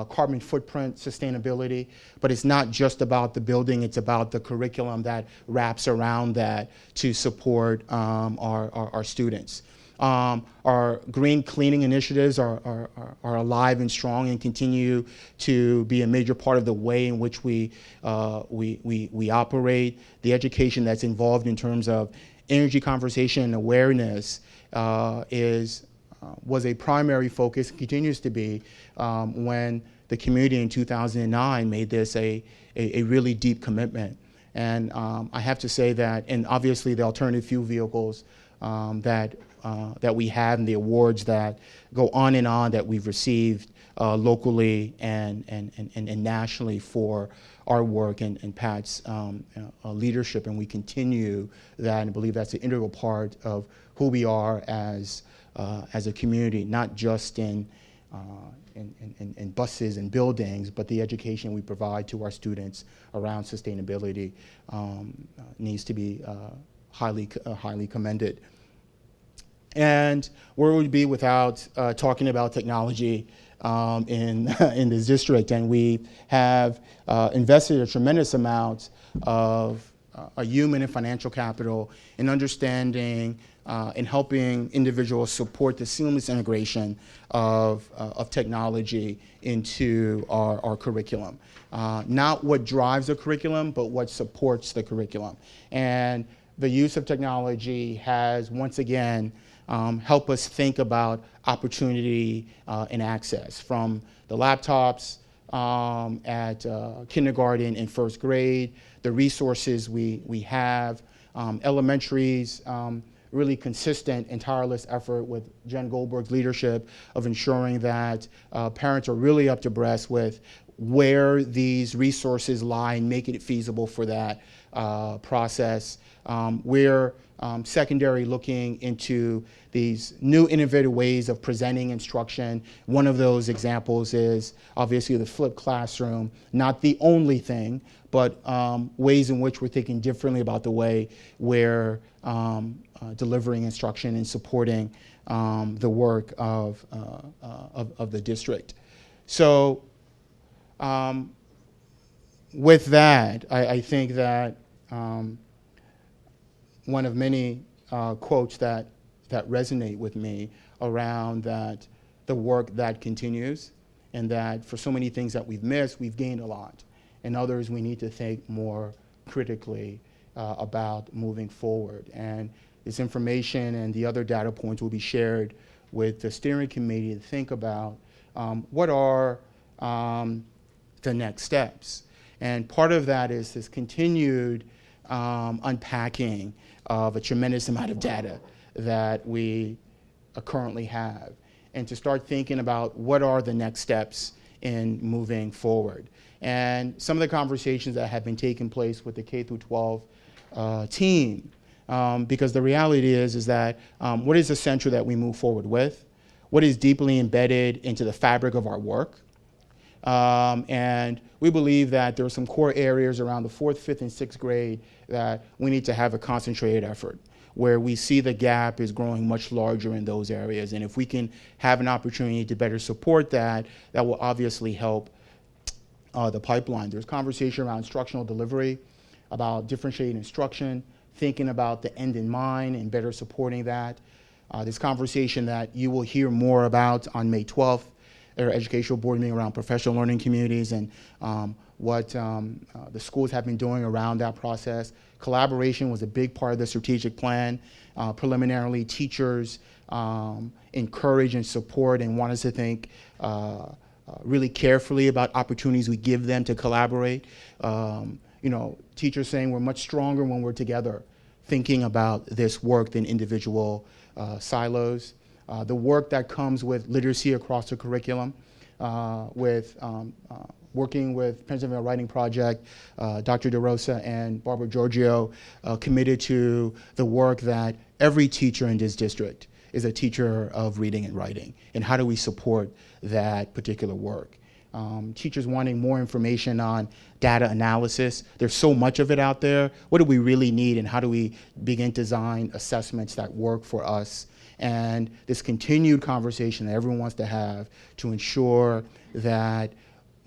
carbon footprint sustainability, but it's not just about the building, it's about the curriculum that wraps around that to support our students. Our green cleaning initiatives are alive and strong and continue to be a major part of the way in which we operate. The education that's involved in terms of energy conversation and awareness was a primary focus, continues to be, when the community in 2009 made this a really deep commitment. And I have to say that, and obviously the alternative fuel vehicles that we have and the awards that go on that we've received locally and nationally for our work and Pat's leadership, and we continue that and believe that's an integral part of who we are as a community, not just in buses and buildings, but the education we provide to our students around sustainability needs to be highly commended. And where would we be without talking about technology in in this district? And we have invested a tremendous amount of a human and financial capital in understanding and helping individuals support the seamless integration of technology into our curriculum. Not what drives the curriculum, but what supports the curriculum. And the use of technology has, once again, helped us think about opportunity and access, from the laptops at kindergarten and first grade, the resources we have, elementaries, really consistent and tireless effort with Jen Goldberg's leadership of ensuring that parents are really up to breast with where these resources lie and making it feasible for that process. We're secondary looking into these new innovative ways of presenting instruction. One of those examples is obviously the flipped classroom, not the only thing, but ways in which we're thinking differently about the way we're delivering instruction and supporting the work of the district. So with that, I think that one of many quotes that resonate with me around that the work that continues, and that for so many things that we've missed, we've gained a lot. And others we need to think more critically about moving forward. And this information and the other data points will be shared with the steering committee to think about what are the next steps. And part of that is this continued unpacking of a tremendous amount of data that we currently have, and to start thinking about what are the next steps in moving forward. And some of the conversations that have been taking place with the K through 12 team, because the reality is that what is essential that we move forward with, what is deeply embedded into the fabric of our work. And we believe that there are some core areas around the 4th, 5th, and 6th grade that we need to have a concentrated effort, where we see the gap is growing much larger in those areas. And if we can have an opportunity to better support that, that will obviously help the pipeline. There's conversation around instructional delivery, about differentiated instruction, thinking about the end in mind and better supporting that. This conversation that you will hear more about on May 12th, our educational board meeting around professional learning communities and what the schools have been doing around that process. Collaboration was a big part of the strategic plan. Preliminarily, teachers encourage and support and want us to think really carefully about opportunities we give them to collaborate. Teachers saying we're much stronger when we're together, thinking about this work than individual silos. The work that comes with literacy across the curriculum, with working with Pennsylvania Writing Project, Dr. DeRosa and Barbara Giorgio committed to the work that every teacher in this district is a teacher of reading and writing, and how do we support that particular work. Teachers wanting more information on data analysis. There's so much of it out there. What do we really need, and how do we begin to design assessments that work for us? And this continued conversation that everyone wants to have to ensure that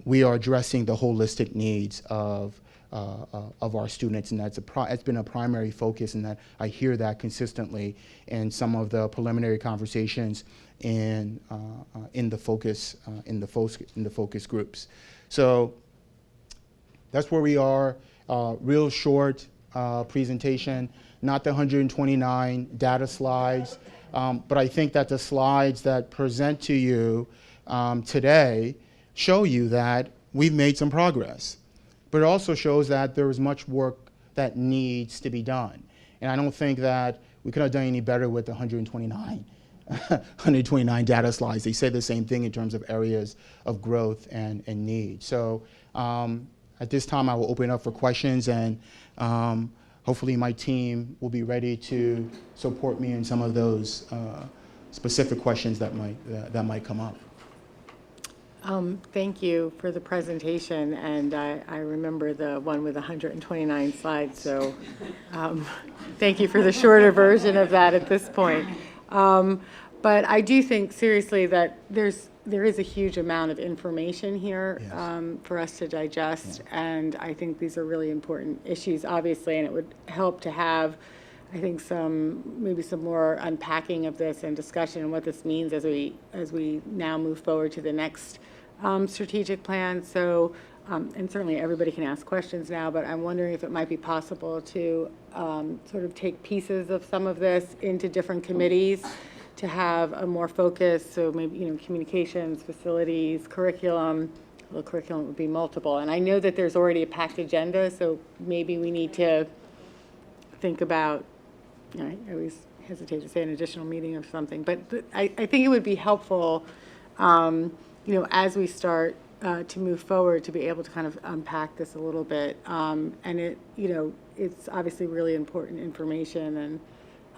we are addressing the holistic needs of our students, and it's been a primary focus, and that I hear that consistently in some of the preliminary conversations in the focus groups. So that's where we are. Real short presentation, not the 129 data slides, but I think that the slides that present to you today show you that we've made some progress. But it also shows that there is much work that needs to be done. And I don't think that we could have done any better with the 129 data slides. They say the same thing in terms of areas of growth and need. So at this time, I will open up for questions, and hopefully my team will be ready to support me in some of those specific questions that might come up. Thank you for the presentation, and I remember the one with 129 slides, so thank you for the shorter version of that at this point. But I do think seriously that there is a huge amount of information here for us to digest, and I think these are really important issues, obviously, and it would help to have, I think, maybe some more unpacking of this and discussion and what this means as we now move forward to the next strategic plan. So, and certainly everybody can ask questions now, but I'm wondering if it might be possible to sort of take pieces of some of this into different committees to have a more focus, so maybe, communications, facilities, curriculum. Well, curriculum would be multiple. And I know that there's already a packed agenda, so maybe we need to think about, I always hesitate to say an additional meeting or something, but I think it would be helpful, as we start to move forward, to be able to kind of unpack this a little bit. And it's obviously really important information,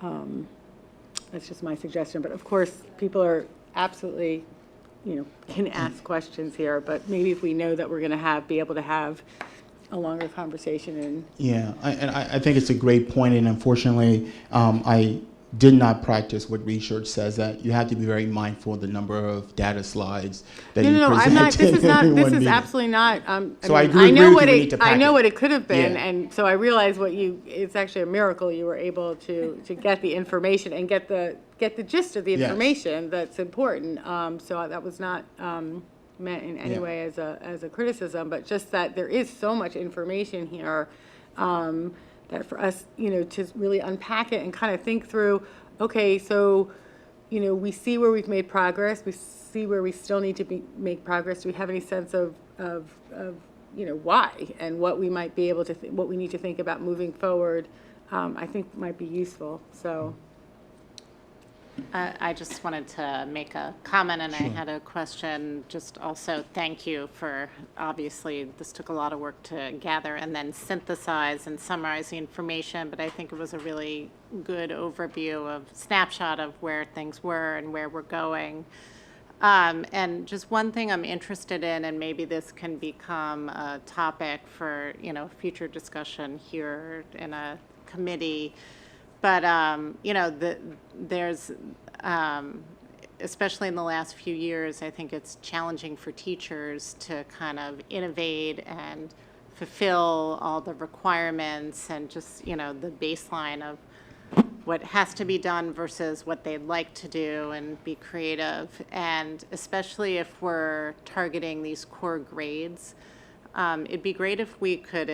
and that's just my suggestion. But of course, people are absolutely, can ask questions here, but maybe if we know that we're going to be able to have a longer conversation. And Yeah, I think it's a great point, and unfortunately, I did not practice what research says, that you have to be very mindful of the number of data slides that you present. I'm not. This is not. in This one is meeting. absolutely not. So I agree with you, we need to I pack know it. what it could have been, Yeah. and so I realize it's actually a miracle you were able to get the information and get the gist of the Yes. information that's important. So that was not meant in any Yeah. way as a criticism, but just that there is so much information here that for us, to really unpack it and kind of think through. Okay, so, we see where we've made progress. We see where we still need to make progress. Do we have any sense of why and what we might be able to, what we need to think about moving forward? I think might be useful. So. I just wanted to make a comment, and I had a question. Just also thank you for, obviously, this took a lot of work to gather and then synthesize and summarize the information, but I think it was a really good overview of snapshot of where things were and where we're going. And just one thing I'm interested in, and maybe this can become a topic for, future discussion here in a committee. But, there's, especially in the last few years, I think it's challenging for teachers to kind of innovate and fulfill all the requirements and just, the baseline of what has to be done versus what they'd like to do, and be creative. And especially if we're targeting these core grades, it'd be great if we could,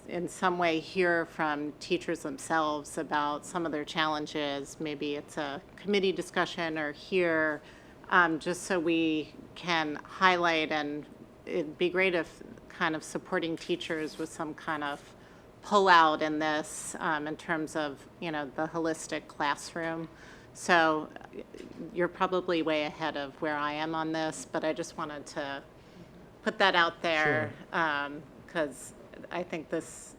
in some way, hear from teachers themselves about some of their challenges. Maybe it's a committee discussion or here, just so we can highlight. And it'd be great if kind of supporting teachers with some kind of pull-out in this, in terms of, the holistic classroom. So you're probably way ahead of where I am on this, but I just wanted to put that out there, because I think this,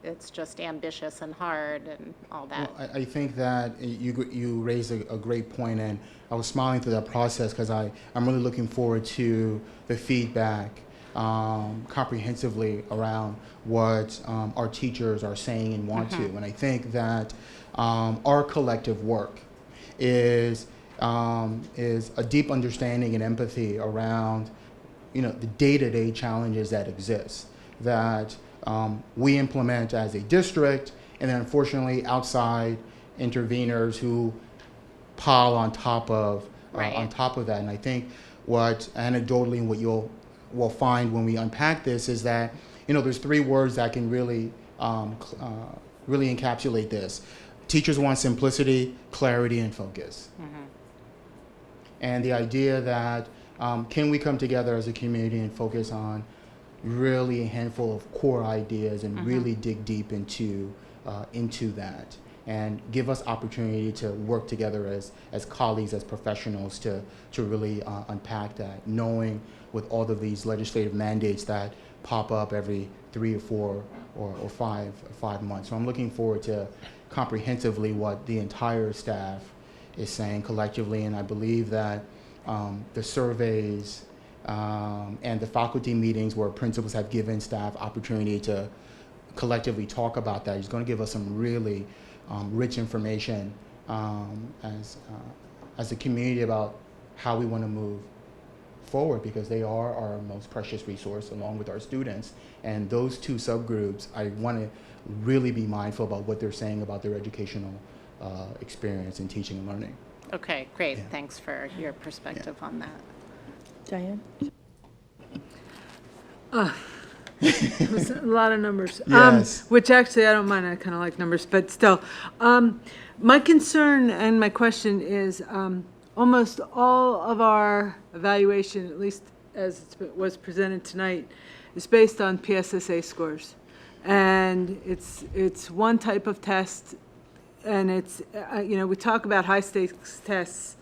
it's just ambitious and hard and all that. Well, I think that you raised a great point, and I was smiling through that process because I'm really looking forward to the feedback comprehensively around what our teachers are saying and want to. And I think that our collective work is a deep understanding and empathy around the day-to-day challenges that exist, that we implement as a district, and then unfortunately outside interveners who pile on top of Right. that. And I think what anecdotally what we'll find when we unpack this is that there's three words that can really really encapsulate this. Teachers want simplicity, clarity, and focus. And the idea that can we come together as a community and focus on really a handful of core ideas and really dig deep into that, and give us opportunity to work together as colleagues, as professionals, to really unpack that, knowing with all of these legislative mandates that pop up every 3 or 4 or 5 months. So I'm looking forward to comprehensively what the entire staff is saying collectively, and I believe that the surveys and the faculty meetings where principals have given staff opportunity to collectively talk about that is going to give us some really rich information as a community about how we want to move forward, because they are our most precious resource along with our students. And those two subgroups, I want to really be mindful about what they're saying about their educational experience in teaching and learning. Okay, great. Yeah. Thanks for your perspective on that. Diane? It was a lot of numbers. Yes. Which actually, I don't mind, I kind of like numbers, but still. My concern and my question is, almost all of our evaluation, at least as was presented tonight, is based on PSSA scores. And it's one type of test, and it's, we talk about high-stakes tests.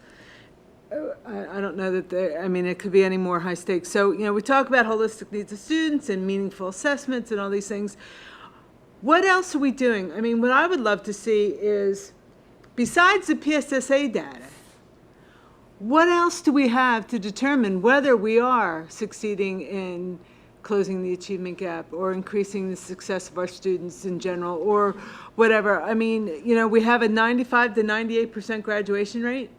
I don't know that it could be any more high stakes. So, we talk about holistic needs of students and meaningful assessments and all these things. What else are we doing? What I would love to see is, besides the PSSA data, what else do we have to determine whether we are succeeding in closing the achievement gap or increasing the success of our students in general or whatever? We have a 95 to 98% graduation rate,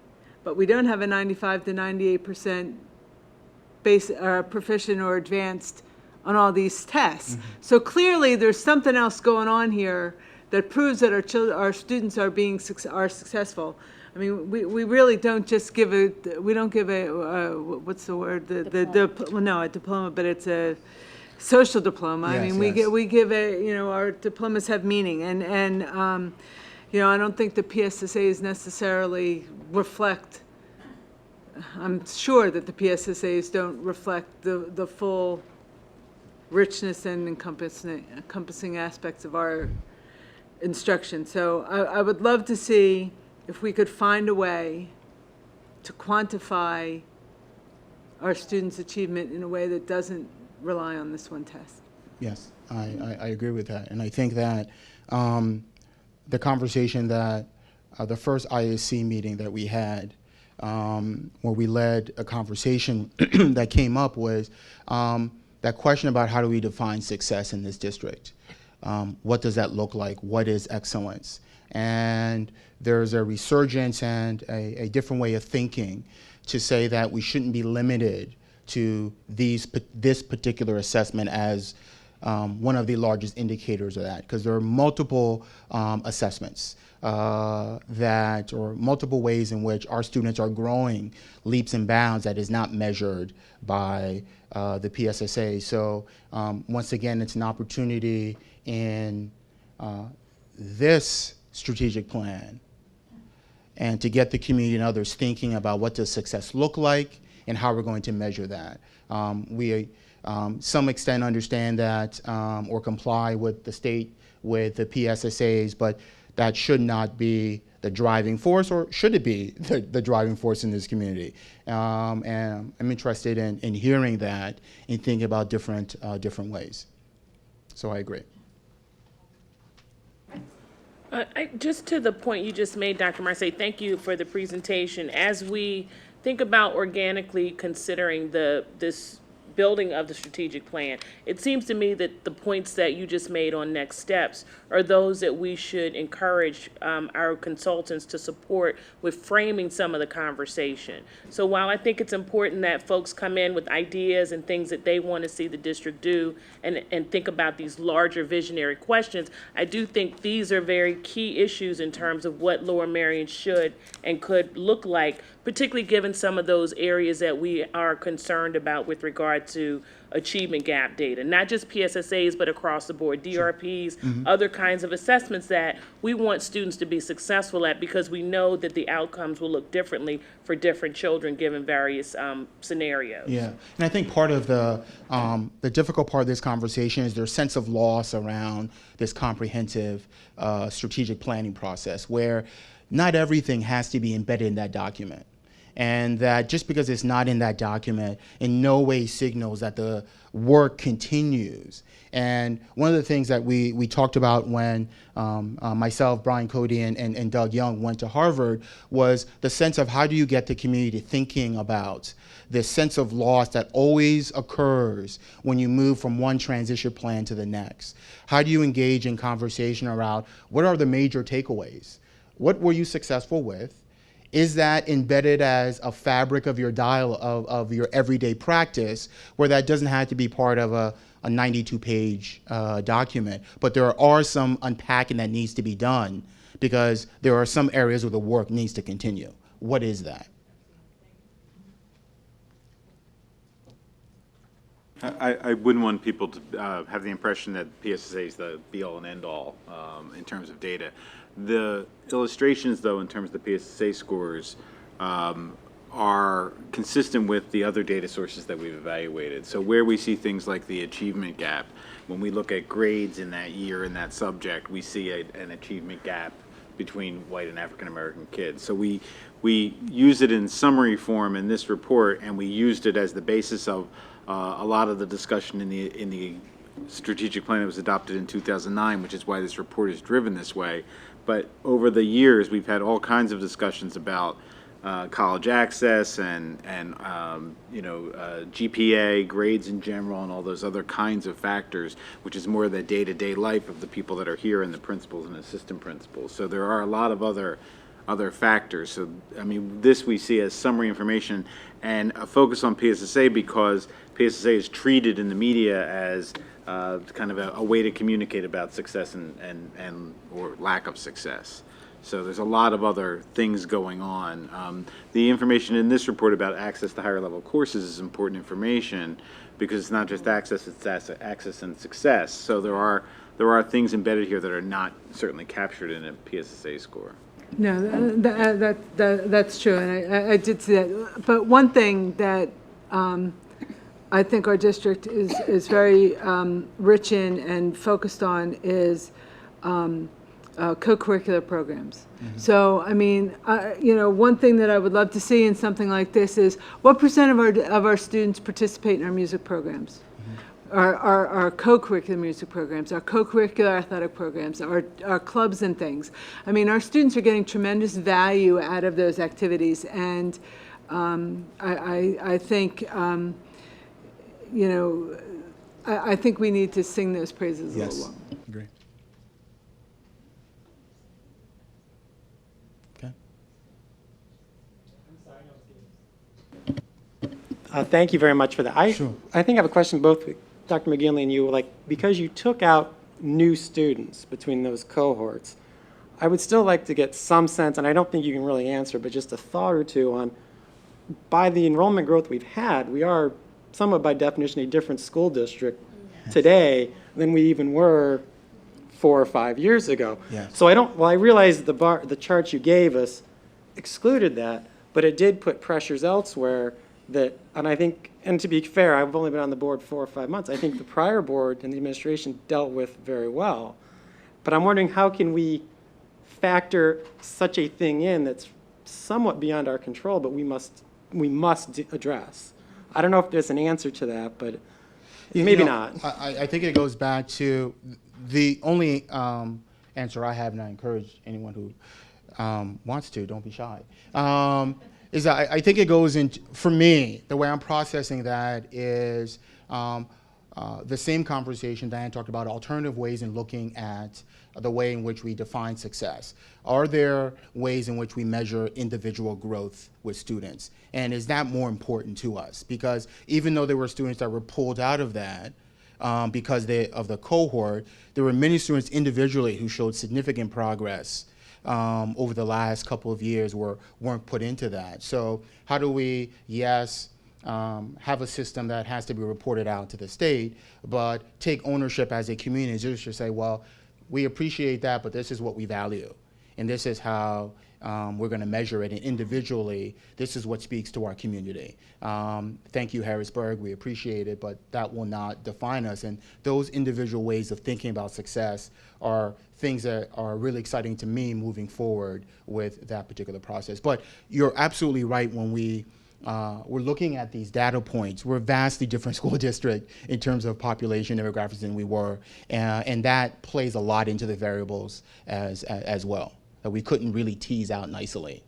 but we don't have a 95 to 98% proficient or advanced on all these tests. Mm-hmm. So clearly there's something else going on here that proves that our students are successful. We really don't just give a what's the word? A diploma, but it's a social diploma. Yes, we give our diplomas have meaning, and I don't think the PSSAs necessarily reflect. I'm sure that the PSSAs don't reflect the full richness and encompassing aspects of our instruction. So I would love to see if we could find a way to quantify our students' achievement in a way that doesn't rely on this one test. Yes, I agree with that. And I think that the conversation that the first ISC meeting that we had, where we led a conversation that came up was that question about how do we define success in this district? What does that look like? What is excellence? And there's a resurgence and a different way of thinking to say that we shouldn't be limited to this particular assessment as one of the largest indicators of that, because there are multiple assessments or multiple ways in which our students are growing leaps and bounds that is not measured by the PSSA. So once again, it's an opportunity in this strategic plan and to get the community and others thinking about what does success look like and how we're going to measure that. We, some extent, understand that or comply with the state, with the PSSAs, but that should not be the driving force, or should it be the driving force in this community? And I'm interested in hearing that and thinking about different ways. So I agree. Just to the point you just made, Dr. Marseille, thank you for the presentation. As we think about organically considering this building of the strategic plan, it seems to me that the points that you just made on next steps are those that we should encourage our consultants to support with framing some of the conversation. So while I think it's important that folks come in with ideas and things that they want to see the district do and think about these larger visionary questions, I do think these are very key issues in terms of what Lower Merion should and could look like, particularly given some of those areas that we are concerned about with regard to achievement gap data, not just PSSAs, but across the board, DRPs, other kinds of assessments that we want students to be successful at, because we know that the outcomes will look differently for different children given various scenarios. Yeah, and I think part of the difficult part of this conversation is there's sense of loss around this comprehensive strategic planning process, where not everything has to be embedded in that document. And that just because it's not in that document in no way signals that the work continues. And one of the things that we talked about when myself, Brian Cody, and Doug Young went to Harvard was the sense of how do you get the community thinking about this sense of loss that always occurs when you move from one transition plan to the next. How do you engage in conversation around what are the major takeaways? What were you successful with? Is that embedded as a fabric of your of your everyday practice, where that doesn't have to be part of a 92-page document, but there are some unpacking that needs to be done because there are some areas where the work needs to continue. What is that? I wouldn't want people to have the impression that PSSA is the be-all and end-all in terms of data. The illustrations, though, in terms of the PSSA scores, are consistent with the other data sources that we've evaluated. So where we see things like the achievement gap, when we look at grades in that year in that subject, we see an achievement gap between white and African American kids. So we use it in summary form in this report, and we used it as the basis of a lot of the discussion in the strategic plan that was adopted in 2009, which is why this report is driven this way. But over the years, we've had all kinds of discussions about college access and GPA, grades in general, and all those other kinds of factors, which is more the day-to-day life of the people that are here and the principals and assistant principals. So there are a lot of other factors. So, I mean, this we see as summary information and a focus on PSSA because PSSA is treated in the media as kind of a way to communicate about success and or lack of success. So there's a lot of other things going on. The information in this report about access to higher level courses is important information because it's not just access, it's access and success. So there are things embedded here that are not certainly captured in a PSSA score. No, that's true, and I did see that. But one thing that I think our district is very rich in and focused on is co-curricular programs. Mm-hmm. So, I mean, one thing that I would love to see in something like this is what % of our students participate in our music programs? Our co-curricular music programs, our co-curricular athletic programs, our clubs and things. I mean, our students are getting tremendous value out of those activities, and I think, I think we need to sing those praises a little Yes, longer. agree. Okay. Thank you very much for that. I think I have a question both with Dr. McGinley and you, because you took out new students between those cohorts, I would still like to get some sense, and I don't think you can really answer, but just a thought or two on, by the enrollment growth we've had, we are somewhat by definition a different school district today than we even were 4 or 5 years ago. Yes. So I realize the charts you gave us excluded that, but it did put pressures elsewhere and I think, and to be fair, I've only been on the board 4 or 5 months. I think the prior board and the administration dealt with very well. But I'm wondering, how can we factor such a thing in that's somewhat beyond our control, but we must address? I don't know if there's an answer to that, but maybe not. I think it goes back to the only answer I have, and I encourage anyone who wants to, don't be shy, is that I think it goes into, for me, the way I'm processing that is the same conversation Diane talked about, alternative ways in looking at the way in which we define success. Are there ways in which we measure individual growth with students? And is that more important to us? Because even though there were students that were pulled out of that because of the cohort, there were many students individually who showed significant progress over the last couple of years weren't put into that. So how do we, have a system that has to be reported out to the state, but take ownership as a community, just to say, well, we appreciate that, but this is what we value. And this is how we're going to measure it. And individually, this is what speaks to our community. Thank you, Harrisburg. We appreciate it, but that will not define us. And those individual ways of thinking about success are things that are really exciting to me moving forward with that particular process. But you're absolutely right when we're looking at these data points. We're a vastly different school district in terms of population demographics than we were, and that plays a lot into the variables as well, that we couldn't really tease out nicely.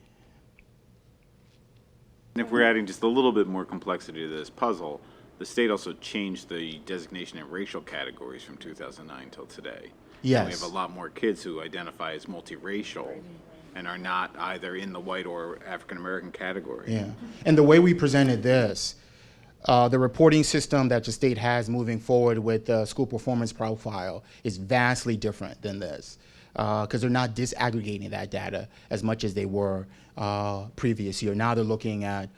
And if we're adding just a little bit more complexity to this puzzle, the state also changed the designation in racial categories from 2009 till today. Yes. And we have a lot more kids who identify as multiracial and are not either in the white or African-American category. Yeah, and the way we presented this, the reporting system that the state has moving forward with the school performance profile is vastly different than this, because they're not disaggregating that data as much as they were previous year. Now they're looking at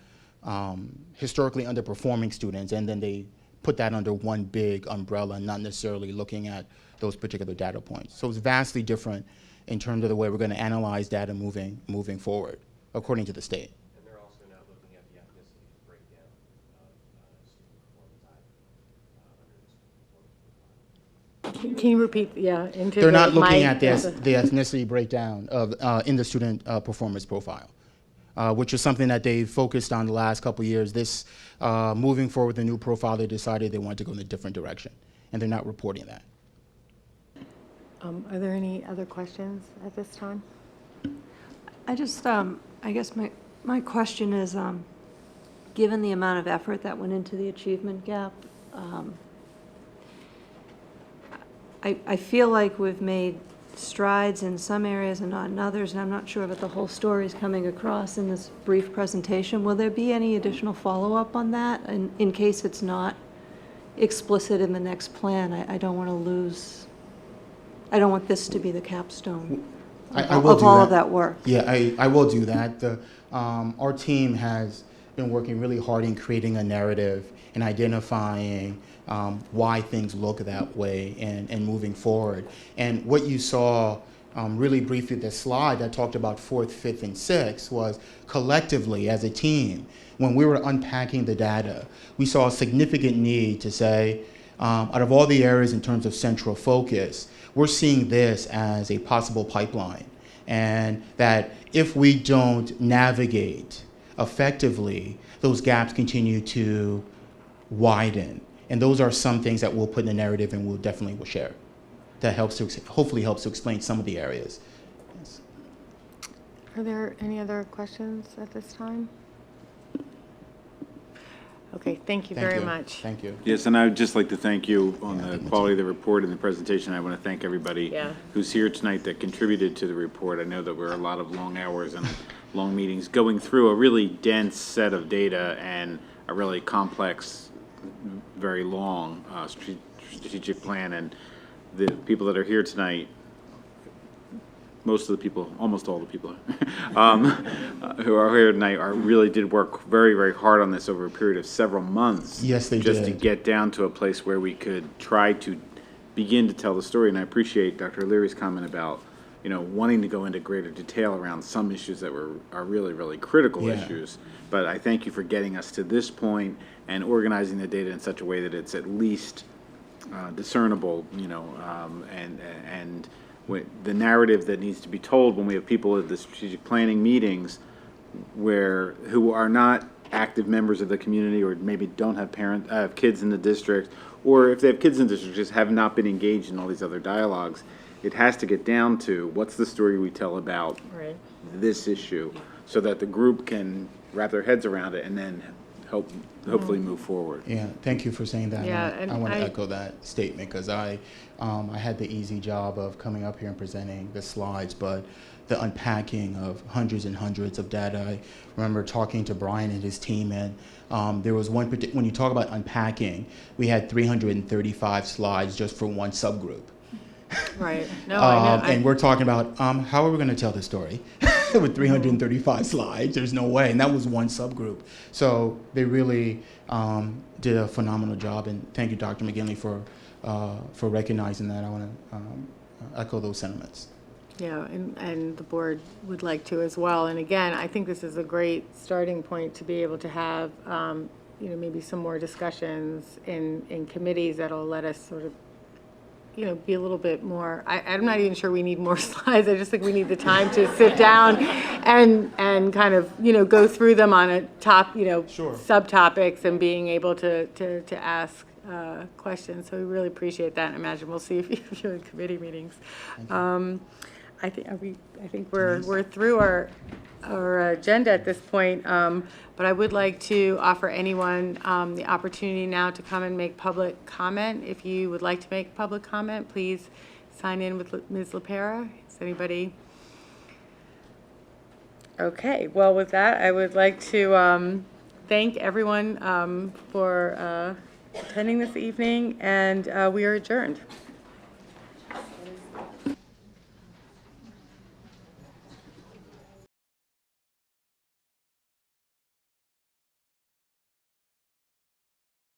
historically underperforming students, and then they put that under one big umbrella, not necessarily looking at those particular data points. So it's vastly different in terms of the way we're going to analyze data moving forward, according to the state. And they're also now looking at the ethnicity breakdown of student performance under the school performance profile. Can you repeat, yeah, into They're the not looking mic? at the ethnicity breakdown of in the student performance profile, which is something that they focused on the last couple of years. This moving forward with the new profile, they decided they wanted to go in a different direction, and they're not reporting that. Are there any other questions at this time? I just, I guess my question is, given the amount of effort that went into the achievement gap, I feel like we've made strides in some areas and not in others, and I'm not sure that the whole story is coming across in this brief presentation. Will there be any additional follow-up on that in case it's not explicit in the next plan? I don't want to lose, I don't want this to be the capstone I will of do all that. of that work. Yeah, I will do that. Our team has been working really hard in creating a narrative and identifying why things look that way and moving forward. And what you saw really briefly, the slide that talked about 4th, 5th, and 6th was collectively as a team, when we were unpacking the data, we saw a significant need to say, out of all the areas in terms of central focus, we're seeing this as a possible pipeline. And that if we don't navigate effectively, those gaps continue to widen. And those are some things that we'll put in the narrative and we'll definitely share. That helps to, hopefully helps to explain some of the areas. Yes. Are there any other questions at this time? Okay, thank you very much. Thank you. Yes, and I would just like to thank you on the quality of the report and the presentation. I want to thank everybody who's here tonight that contributed to the report. I know that there were a lot of long hours and long meetings going through a really dense set of data and a really complex, very long strategic plan. And the people that are here tonight, most of the people, almost all the people who are here tonight really did work very, very hard on this over a period of several months. Yes, they just did. to get down to a place where we could try to begin to tell the story. And I appreciate Dr. Leary's comment about, you know, wanting to go into greater detail around some issues that are really, really critical issues. But I thank you for getting us to this point and organizing the data in such a way that it's at least discernible, you know, and the narrative that needs to be told when we have people at the strategic planning meetings who are not active members of the community or maybe don't have kids in the district, or if they have kids in the district just have not been engaged in all these other dialogues. It has to get down to what's the story we tell about this issue so that the group can wrap their heads around it and then hopefully move forward. Yeah, thank you for saying that. Yeah, and I want to echo that statement because I had the easy job of coming up here and presenting the slides, but the unpacking of hundreds and hundreds of data. I remember talking to Brian and his team, and there was one when you talk about unpacking, we had 335 slides just for one subgroup. Right. No, I know. And we're talking about how are we going to tell this story with 335 slides? There's no way. And that was one subgroup. So they really did a phenomenal job. And thank you, Dr. McGinley, for recognizing that. I want to echo those sentiments. Yeah, and the board would like to as well. And again, I think this is a great starting point to be able to have, you know, maybe some more discussions in committees that'll let us sort of, you know, be a little bit more, I'm not even sure we need more slides. I just think we need the time to sit down and kind of, you know, go through them on a top, you know, subtopics and being able to ask questions. So we really appreciate that. And imagine we'll see if you're in committee meetings. I think we're through our agenda at this point, but I would like to offer anyone the opportunity now to come and make public comment. If you would like to make public comment, please sign in with Ms. LaPera. Is anybody Okay, well, with that, I would like to thank everyone for attending this evening, and we are adjourned.